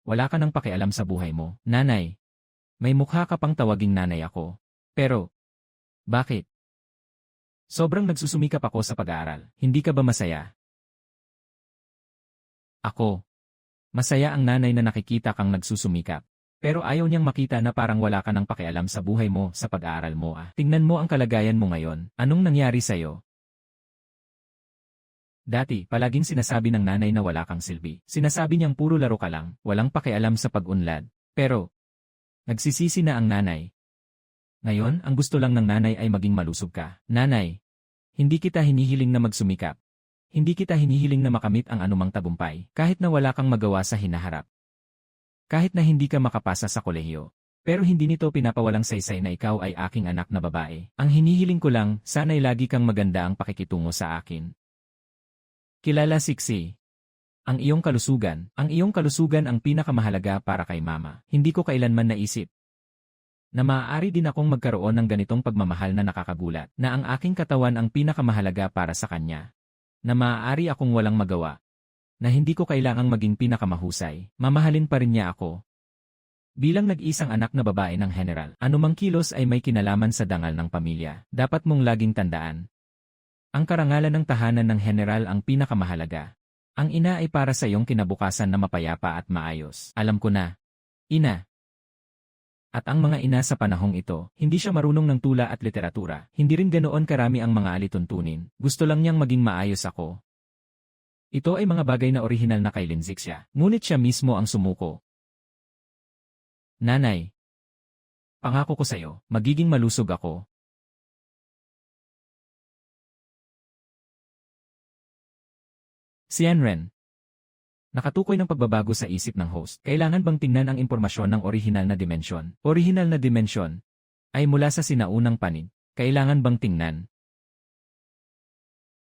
Speaker 1: Wala ka nang pakialam sa buhay mo, nanay. May mukha ka pang tawaging nanay ako. Pero, bakit? Sobrang nagsusumikap ako sa pag-aaral. Hindi ka ba masaya? Ako. Masaya ang nanay na nakikita kang nagsusumikap. Pero ayaw niyang makita na parang wala ka ng pakialam sa buhay mo, sa pag-aaral mo. Tingnan mo ang kalagayan mo ngayon. Anong nangyari sa'yo? Dati, palaging sinasabi ng nanay na wala kang silbi. Sinasabi niyang puro laro ka lang, walang pakialam sa pag-unlad. Pero, nagsisisi na ang nanay. Ngayon, ang gusto lang ng nanay ay maging malusog ka. Nanay, hindi kita hinihiling na magsumikap. Hindi kita hinihiling na makamit ang anumang tagumpay, kahit na wala kang magawa sa hinaharap. Kahit na hindi ka makapasa sa kolehiyo. Pero hindi nito pinapawalang saysay na ikaw ay aking anak na babae. Ang hinihiling ko lang, sana'y lagi kang maganda ang pakikitungo sa akin. Kilala Siksi. Ang iyong kalusugan ang pinakamahalaga para kay mama. Hindi ko kailanman naisip na maaari din akong magkaroon ng ganitong pagmamahal na nakakagulat, na ang aking katawan ang pinakamahalaga para sa kanya. Na maaari akong walang magawa. Na hindi ko kailangang maging pinakamahusay, mamahalin pa rin niya ako. Bilang nag-isang anak na babae ng general, anumang kilos ay may kinalaman sa dangal ng pamilya. Dapat mong laging tandaan. Ang karangalan ng tahanan ng general ang pinakamahalaga. Ang ina ay para sa iyong kinabukasan na mapayapa at maayos. Alam ko na. Ina. At ang mga ina sa panahong ito, hindi siya marunong ng tula at literatura. Hindi rin ganoon karami ang mga alituntunin. Gusto lang niyang maging maayos ako. Ito ay mga bagay na orihinal na kay Lindsay siya. Ngunit siya mismo ang sumuko. Nanay. Pangako ko sa'yo, magiging malusog ako. Si Anren. Nakatukoy ng pagbabago sa isip ng host. Kailangan bang tingnan ang impormasyon ng orihinal na dimensyon? Orihinal na dimensyon ay mula sa sinaunang panig. Kailangan bang tingnan?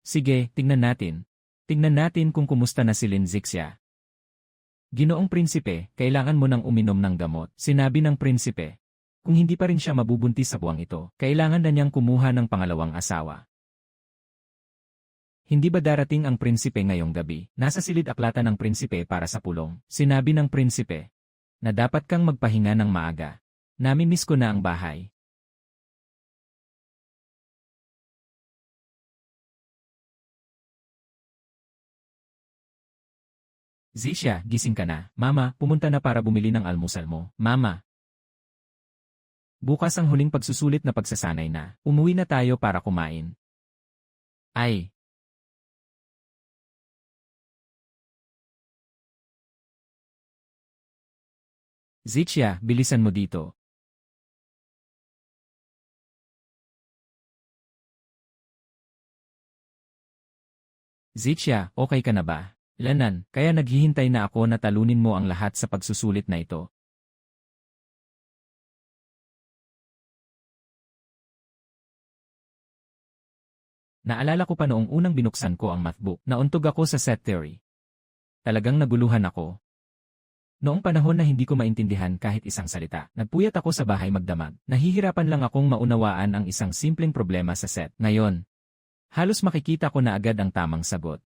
Speaker 1: Sige, tingnan natin. Tingnan natin kung kumusta na si Lindsay siya. Ginoong prinsipe, kailangan mo nang uminom ng gamot. Sinabi ng prinsipe. Kung hindi pa rin siya mabubuntis sa buwang ito, kailangan na niyang kumuha ng pangalawang asawa. Hindi ba darating ang prinsipe ngayong gabi? Nasa silid aklata ng prinsipe para sa pulong. Sinabi ng prinsipe na dapat kang magpahinga ng maaga. Namimiss ko na ang bahay. Zisha, gising ka na. Mama, pumunta na para bumili ng almusal mo. Mama. Bukas ang huling pagsusulit na pagsasanay na. Umuwi na tayo para kumain. Ay. Zisha, bilisan mo dito. Zisha, okay ka na ba? Lanan, kaya naghihintay na ako na talunin mo ang lahat sa pagsusulit na ito. Naalala ko pa noong unang binuksan ko ang mathbook, nauntog ako sa set theory. Talagang naguluhan ako. Noong panahon na hindi ko maintindihan kahit isang salita, nagpuyat ako sa bahay magdamag. Nahihirapan lang akong maunawaan ang isang simpleng problema sa set. Ngayon, halos makikita ko na agad ang tamang sagot.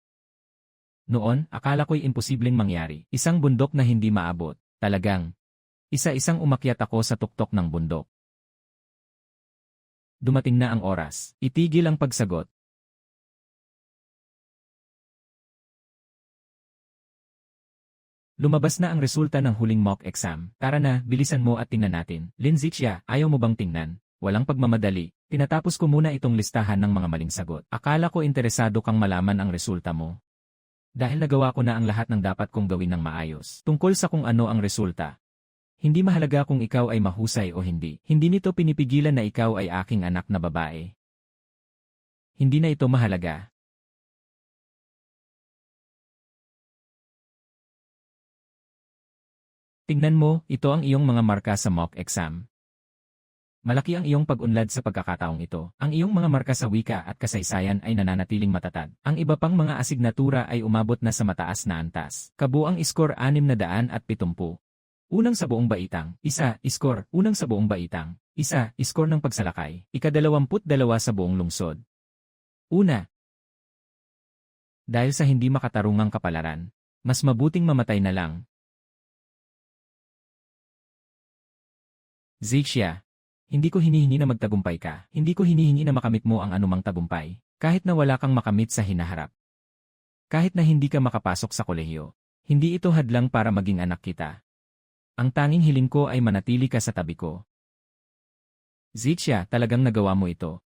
Speaker 1: Noon, akala ko'y imposibleng mangyari. Isang bundok na hindi maabot. Talagang. Isa-isang umakyat ako sa tuktok ng bundok. Dumating na ang oras. Itigil ang pagsagot. Lumabas na ang resulta ng huling mock exam. Tara na, bilisan mo at tingnan natin. Lindsay siya, ayaw mo bang tingnan? Walang pagmamadali. Tinatapos ko muna itong listahan ng mga maling sagot. Akala ko interesado kang malaman ang resulta mo. Dahil nagawa ko na ang lahat ng dapat kong gawin ng maayos. Tungkol sa kung ano ang resulta. Hindi mahalaga kung ikaw ay mahusay o hindi. Hindi nito pinipigilan na ikaw ay aking anak na babae. Hindi na ito mahalaga. Tingnan mo, ito ang iyong mga marka sa mock exam. Malaki ang iyong pag-unlad sa pagkakataong ito. Ang iyong mga marka sa wika at kasaysayan ay nananatiling matatag. Ang iba pang mga asignatura ay umabot na sa mataas na antas. Kabuang iskor 670. Unang sa buong baitang, isa, iskor, unang sa buong baitang, isa, iskor ng pagsalakay, ika-22 sa buong lungsod. Una, dahil sa hindi makatarungang kapalaran, mas mabuting mamatay na lang. Zixia, hindi ko hinihingi na magtagumpay ka, hindi ko hinihingi na makamit mo ang anumang tagumpay, kahit na wala kang makamit sa hinaharap. Kahit na hindi ka makapasok sa kolehiyo, hindi ito hadlang para maging anak kita. Ang tanging hiling ko ay manatili ka sa tabi ko. Zixia, talagang nagawa mo ito.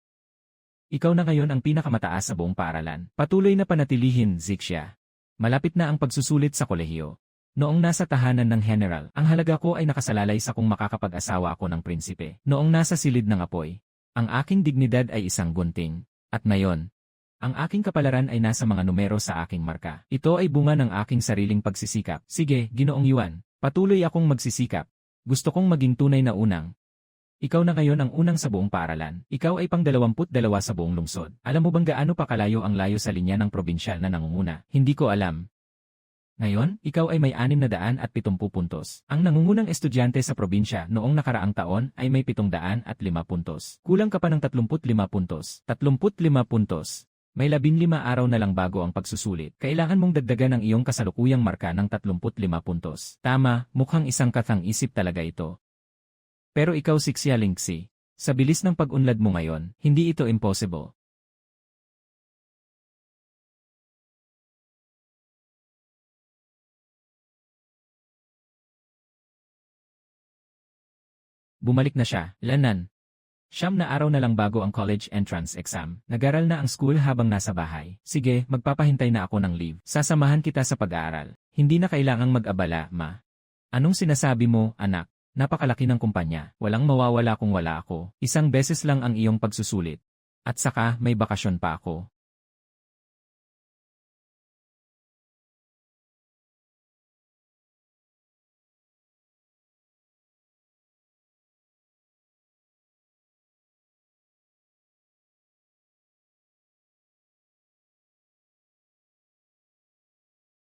Speaker 1: Ikaw na ngayon ang pinakamataas sa buong paaralan. Patuloy na panatilihin, Zixia. Malapit na ang pagsusulit sa kolehiyo. Noong nasa tahanan ng general, ang halaga ko ay nakasalalay sa kung makakapag-asawa ako ng prinsipe. Noong nasa silid ng apoy, ang aking dignidad ay isang gunting. At ngayon, ang aking kapalaran ay nasa mga numero sa aking marka. Ito ay bunga ng aking sariling pagsisikap. Sige, Ginoong Yuan. Patuloy akong magsisikap. Gusto kong maging tunay na unang. Ikaw na ngayon ang unang sa buong paaralan. Ikaw ay pang-22 sa buong lungsod. Alam mo bang gaano pa kalayo ang layo sa linya ng probinsyal na nangunguna? Hindi ko alam. Ngayon, ikaw ay may 670 puntos. Ang nangungunang estudyante sa probinsya noong nakaraang taon ay may 705 puntos. Kulang ka pa ng 35 puntos. 35 puntos. May 15 araw na lang bago ang pagsusulit. Kailangan mong dagdagan ang iyong kasalukuyang marka ng 35 puntos. Tama, mukhang isang kathang-isip talaga ito. Pero ikaw, Zixia Lingxi, sa bilis ng pag-unlad mo ngayon, hindi ito impossible. Bumalik na siya, Lanan. 9 na lang bago ang college entrance exam. Nag-aral na ang school habang nasa bahay. Sige, magpapahintay na ako ng leave. Sasamahan kita sa pag-aaral. Hindi na kailangang mag-abala, ma. Anong sinasabi mo, anak? Napakalaki ng kumpanya. Walang mawawala kung wala ako. Isang beses lang ang iyong pagsusulit. At saka, may bakasyon pa ako.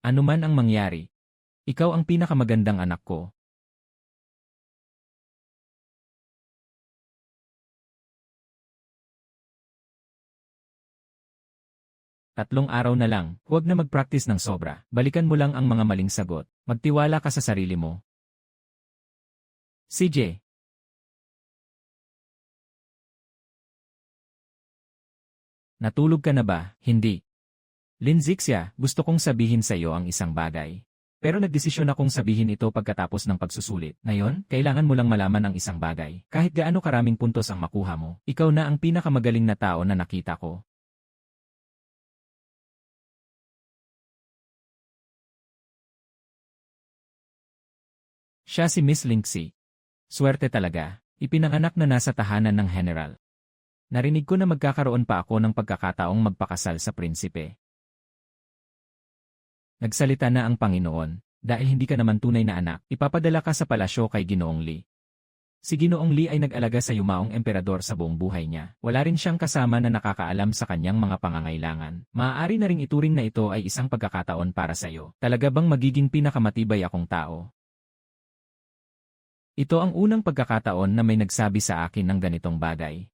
Speaker 1: Ano man ang mangyari, ikaw ang pinakamagandang anak ko. 3 araw na lang, huwag na mag-practice ng sobra. Balikan mo lang ang mga maling sagot. Magtiwala ka sa sarili mo. CJ, natulog ka na ba? Hindi. Linzixia, gusto kong sabihin sa iyo ang isang bagay. Pero nagdesisyon akong sabihin ito pagkatapos ng pagsusulit. Ngayon, kailangan mo lang malaman ang isang bagay. Kahit gaano karaming puntos ang makuha mo, ikaw na ang pinakamagaling na tao na nakita ko. Siya si Miss Lingxi. Swerte talaga. Ipinanganak na nasa tahanan ng general. Narinig ko na magkakaroon pa ako ng pagkakataong magpakasal sa prinsipe. Nagsalita na ang Panginoon, dahil hindi ka naman tunay na anak, ipapadala ka sa palasyo kay Ginoong Li. Si Ginoong Li ay nag-alaga sa yumaong emperador sa buong buhay niya. Wala rin siyang kasama na nakakaalam sa kanyang mga pangangailangan. Maaari na ring ituring na ito ay isang pagkakataon para sa iyo. Talaga bang magiging pinakamatibay akong tao? Ito ang unang pagkakataon na may nagsabi sa akin ng ganitong bagay.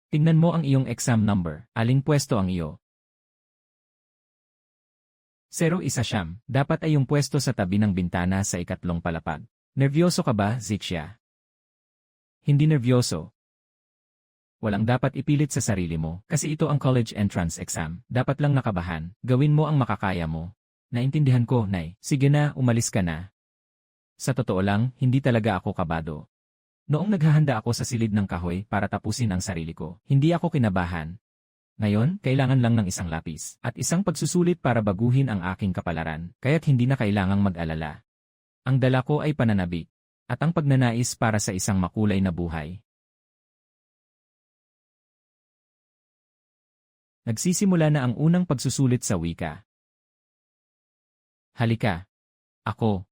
Speaker 1: Tingnan mo ang iyong exam number. Aling pwesto ang iyo? 01 siyam. Dapat ay yung pwesto sa tabi ng bintana sa ikatlong palapag. Nervyoso ka ba, Zixia? Hindi nervyoso. Walang dapat ipilit sa sarili mo, kasi ito ang college entrance exam. Dapat lang nakabahan. Gawin mo ang makakaya mo. Naintindihan ko, Nay. Sige na, umalis ka na. Sa totoo lang, hindi talaga ako kabado. Noong naghahanda ako sa silid ng kahoy para tapusin ang sarili ko, hindi ako kinabahan. Ngayon, kailangan lang ng isang lapis at isang pagsusulit para baguhin ang aking kapalaran, kaya't hindi na kailangang mag-alala. Ang dala ko ay pananabik at ang pagnanais para sa isang makulay na buhay. Nagsisimula na ang unang pagsusulit sa wika. Halika. Ako.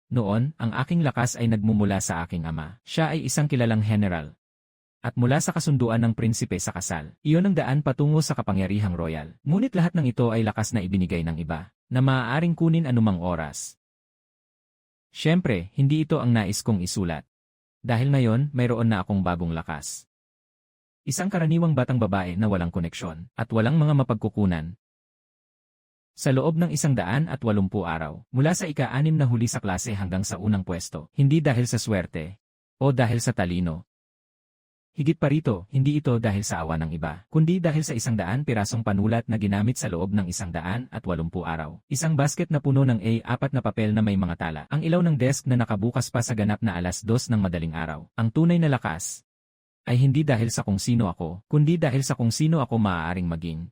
Speaker 1: Noon, ang aking lakas ay nagmumula sa aking ama. Siya ay isang kilalang general. At mula sa kasunduan ng prinsipe sa kasal, iyon ang daan patungo sa kapangyarihang royal. Ngunit lahat ng ito ay lakas na ibinigay ng iba, na maaaring kunin anumang oras. Siyempre, hindi ito ang nais kong isulat. Dahil ngayon, mayroon na akong bagong lakas. Isang karaniwang batang babae na walang koneksyon, at walang mga mapagkukunan. Sa loob ng 180 araw, mula sa ika-6 na huli sa klase hanggang sa unang pwesto, hindi dahil sa swerte, o dahil sa talino. Higit pa rito, hindi ito dahil sa awa ng iba, kundi dahil sa 100 pirasong panulat na ginamit sa loob ng 180 araw. Isang basket na puno ng A4 na papel na may mga tala. Ang ilaw ng desk na nakabukas pa sa ganap na 2:00 ng madaling araw. Ang tunay na lakas ay hindi dahil sa kung sino ako, kundi dahil sa kung sino ako maaaring maging.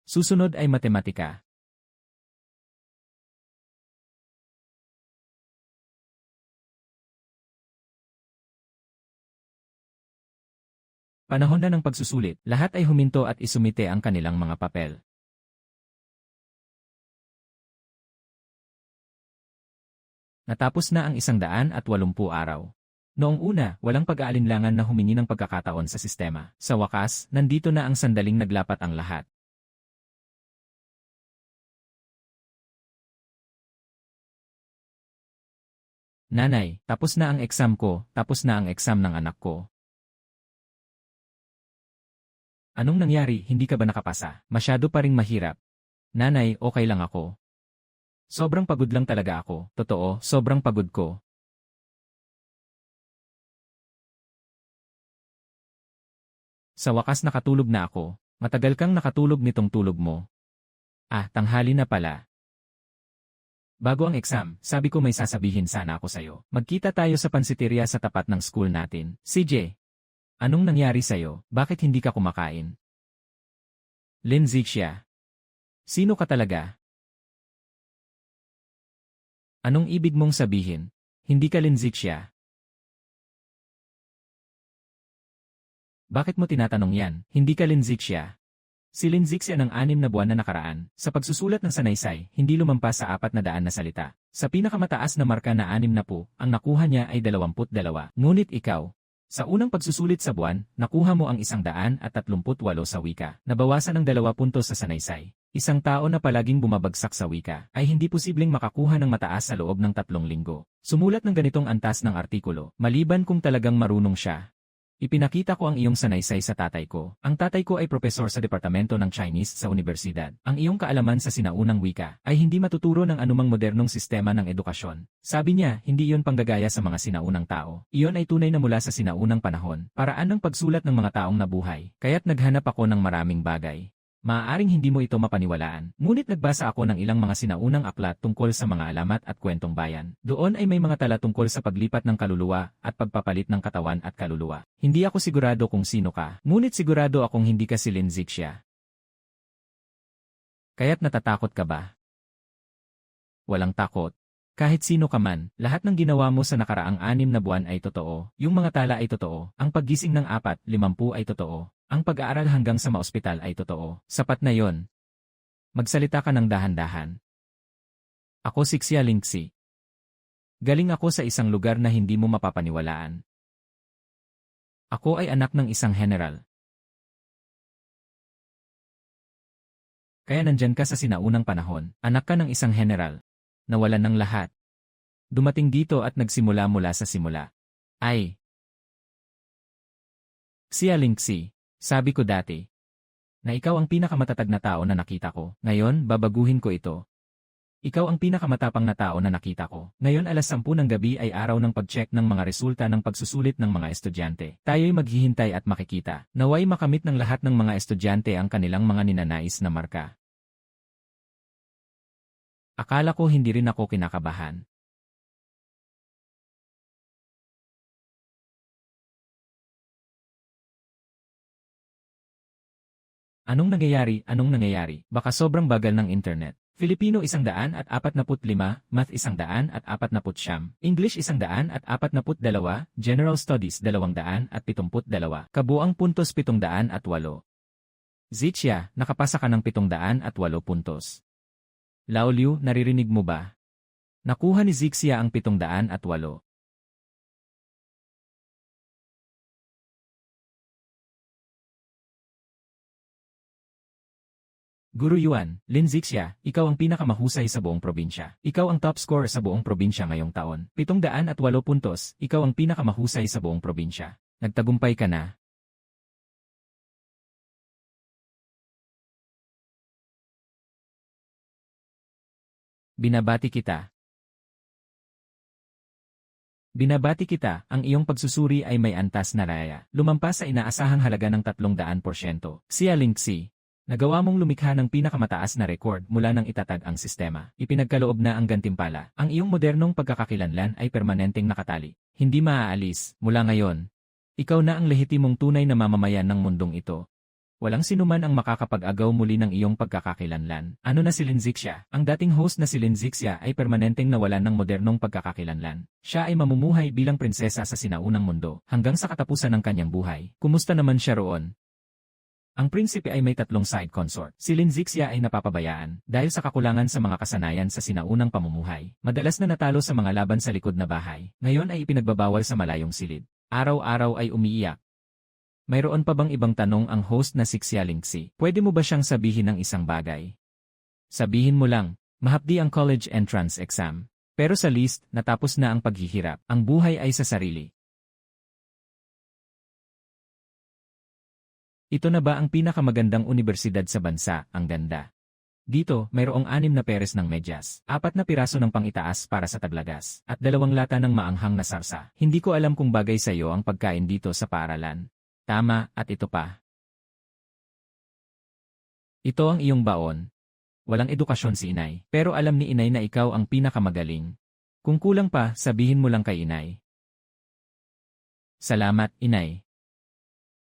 Speaker 1: Susunod ay matematika. Panahon na ng pagsusulit, lahat ay huminto at isumite ang kanilang mga papel. Natapos na ang 180 araw. Noong una, walang pag-aalinlangan na humingi ng pagkakataon sa sistema. Sa wakas, nandito na ang sandaling naglapat ang lahat. Nanay, tapos na ang exam ko, tapos na ang exam ng anak ko. Anong nangyari, hindi ka ba nakapasa? Masyado pa ring mahirap. Nanay, okay lang ako. Sobrang pagod lang talaga ako. Totoo, sobrang pagod ko. Sa wakas nakatulog na ako. Matagal kang nakatulog nitong tulog mo. Ah, tanghali na pala. Bago ang exam, sabi ko may sasabihin sana ako sa'yo. Magkita tayo sa pansiteria sa tapat ng school natin. CJ, anong nangyari sa'yo? Bakit hindi ka kumakain? Lindsay siya. Sino ka talaga? Anong ibig mong sabihin? Hindi ka Lindsay siya. Bakit mo tinatanong yan? Hindi ka Lindsay siya. Si Lindsay siya ng 6 na buwan na nakaraan. Sa pagsusulat ng sanaysay, hindi lumampas sa 400 na salita. Sa pinakamataas na marka na 60, ang nakuha niya ay 22. Ngunit ikaw, sa unang pagsusulit sa buwan, nakuha mo ang 138 sa wika. Nabawasan ng 2 puntos sa sanaysay. Isang tao na palaging bumabagsak sa wika ay hindi posibleng makakuha ng mataas sa loob ng 3 linggo. Sumulat ng ganitong antas ng artikulo, maliban kung talagang marunong siya. Ipinakita ko ang iyong sanaysay sa tatay ko. Ang tatay ko ay propesor sa Departamento ng Chinese sa universidad. Ang iyong kaalaman sa sinaunang wika ay hindi matuturo ng anumang modernong sistema ng edukasyon. Sabi niya, hindi iyon panggagaya sa mga sinaunang tao. Iyon ay tunay na mula sa sinaunang panahon. Paraan ng pagsulat ng mga taong nabuhay. Kaya't naghanap ako ng maraming bagay. Maaaring hindi mo ito mapaniwalaan, ngunit nagbasa ako ng ilang mga sinaunang aklat tungkol sa mga alamat at kwentong bayan. Doon ay may mga tala tungkol sa paglipat ng kaluluwa at pagpapalit ng katawan at kaluluwa. Hindi ako sigurado kung sino ka, ngunit sigurado akong hindi ka si Lindsay siya. Kaya't natatakot ka ba? Walang takot. Kahit sino ka man, lahat ng ginawa mo sa nakaraang 6 na buwan ay totoo. Yung mga tala ay totoo. Ang paggising ng 4-50 ay totoo. Ang pag-aaral hanggang sa maospital ay totoo. Sapat na yon. Magsalita ka ng dahan-dahan. Ako si Xia Lingxi. Galing ako sa isang lugar na hindi mo mapapaniwalaan. Ako ay anak ng isang general. Kaya nandyan ka sa sinaunang panahon. Anak ka ng isang general. Nawalan ng lahat. Dumating dito at nagsimula mula sa simula. Ay. Xia Lingxi, sabi ko dati, na ikaw ang pinakamatatag na tao na nakita ko. Ngayon, babaguhin ko ito. Ikaw ang pinakamatapang na tao na nakita ko. Ngayon 10:00 ng gabi ay araw ng pag-check ng mga resulta ng pagsusulit ng mga estudyante. Tayo'y maghihintay at makikita. Naway makamit ng lahat ng mga estudyante ang kanilang mga ninanais na marka. Akala ko hindi rin ako kinakabahan. Anong nangyayari? Anong nangyayari? Baka sobrang bagal ng internet. Filipino 145, Math 149, English 142, General Studies 272, kabuang puntos 708. Zichia, nakapasa ka ng 708 puntos. Lao Liu, naririnig mo ba? Nakuha ni Zixia ang 708. Guru Yuan, Lin Zixia, ikaw ang pinakamahusay sa buong probinsya. Ikaw ang top scorer sa buong probinsya ngayong taon. 708 puntos, ikaw ang pinakamahusay sa buong probinsya. Nagtagumpay ka na. Binabati kita. Binabati kita, ang iyong pagsusuri ay may antas na raya. Lumampas sa inaasahang halaga ng 300%. Xia Lingxi, nagawa mong lumikha ng pinakamataas na record mula nang itatag ang sistema. Ipinagkaloob na ang gantimpala. Ang iyong modernong pagkakakilanlan ay permanenteng nakatali. Hindi maaalis. Mula ngayon, ikaw na ang lehitimong tunay na mamamayan ng mundong ito. Walang sinuman ang makakapag-agaw muli ng iyong pagkakakilanlan. Ano na si Lin Zixia? Ang dating host na si Lin Zixia ay permanenteng nawalan ng modernong pagkakakilanlan. Siya ay mamumuhay bilang prinsesa sa sinaunang mundo hanggang sa katapusan ng kanyang buhay. Kumusta naman siya roon? Ang prinsipe ay may 3 side consort. Si Lin Zixia ay napapabayaan dahil sa kakulangan sa mga kasanayan sa sinaunang pamumuhay. Madalas na natalo sa mga laban sa likod na bahay. Ngayon ay ipinagbabawal sa malayong silid. Araw-araw ay umiiyak. Mayroon pa bang ibang tanong ang host na si Xia Lingxi? Pwede mo ba siyang sabihin ng isang bagay? Sabihin mo lang, mahapdi ang college entrance exam. Pero sa list, natapos na ang paghihirap. Ang buhay ay sa sarili. Ito na ba ang pinakamagandang unibersidad sa bansa? Ang ganda. Dito, mayroong 6 na peres ng medyas, 4 na piraso ng pangitaas para sa taglagas, at 2 lata ng maanghang na sarsa. Hindi ko alam kung bagay sa iyo ang pagkain dito sa paaralan. Tama, at ito pa. Ito ang iyong baon. Walang edukasyon si inay, pero alam ni inay na ikaw ang pinakamagaling. Kung kulang pa, sabihin mo lang kay inay. Salamat, inay.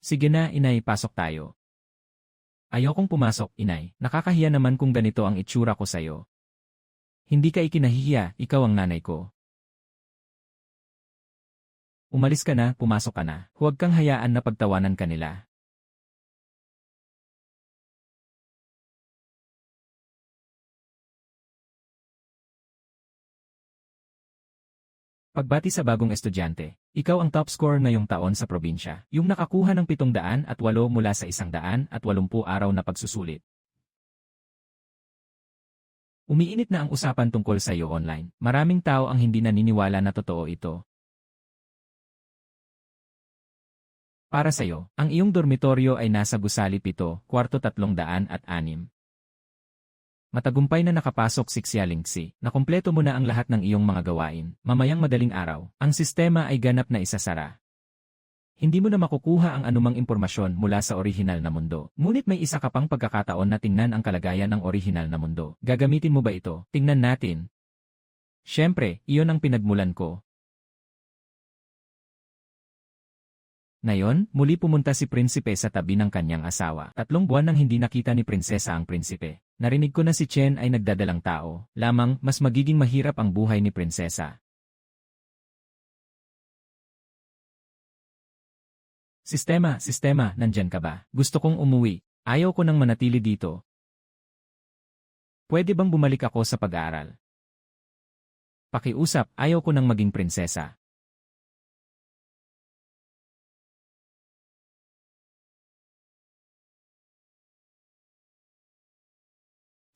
Speaker 1: Sige na, inay, pasok tayo. Ayokong pumasok, inay. Nakakahiya naman kung ganito ang itsura ko sa'yo. Hindi ka ikinahihiya, ikaw ang nanay ko. Umalis ka na, pumasok ka na. Huwag kang hayaan na pagtawanan ka nila. Pagbati sa bagong estudyante, ikaw ang top scorer ngayong taon sa probinsya, yung nakakuha ng 708 mula sa 180 araw na pagsusulit. Umiinit na ang usapan tungkol sa iyo online. Maraming tao ang hindi naniniwala na totoo ito. Para sa iyo, ang iyong dormitoryo ay nasa gusali 7, kwarto 306. Matagumpay na nakapasok si Xia Lingxi. Nakumpleto mo na ang lahat ng iyong mga gawain. Mamayang madaling araw, ang sistema ay ganap na isasara. Hindi mo na makukuha ang anumang impormasyon mula sa orihinal na mundo. Ngunit may isa ka pang pagkakataon na tingnan ang kalagayan ng orihinal na mundo. Gagamitin mo ba ito? Tingnan natin. Siyempre, iyon ang pinagmulan ko. Ngayon, muli pumunta si prinsipe sa tabi ng kanyang asawa. 3 buwan nang hindi nakita ni prinsesa ang prinsipe. Narinig ko na si Chen ay nagdadalang tao. Lamang, mas magiging mahirap ang buhay ni prinsesa. Sistema, nandyan ka ba? Gusto kong umuwi. Ayaw ko nang manatili dito. Pwede bang bumalik ako sa pag-aaral? Pakiusap, ayaw ko nang maging prinsesa.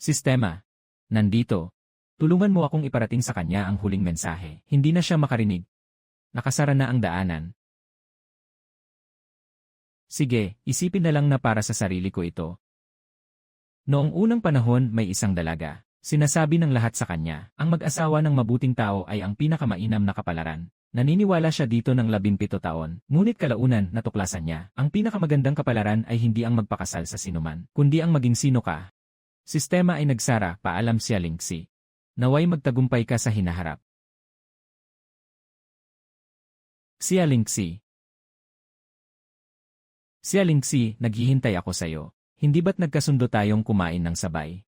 Speaker 1: Sistema. Nandito. Tulungan mo akong iparating sa kanya ang huling mensahe. Hindi na siya makarinig. Nakasara na ang daanan. Sige, isipin na lang na para sa sarili ko ito. Noong unang panahon may isang dalaga. Sinasabi ng lahat sa kanya, ang mag-asawa ng mabuting tao ay ang pinakamainam na kapalaran. Naniniwala siya dito ng 17 taon, ngunit kalaunan natuklasan niya, ang pinakamagandang kapalaran ay hindi ang magpakasal sa sinuman, kundi ang maging sino ka. Sistema ay nagsara, paalam Xia Lingxi. Naway magtagumpay ka sa hinaharap. Xia Lingxi. Xia Lingxi, naghihintay ako sa'yo. Hindi ba't nagkasundo tayong kumain ng sabay?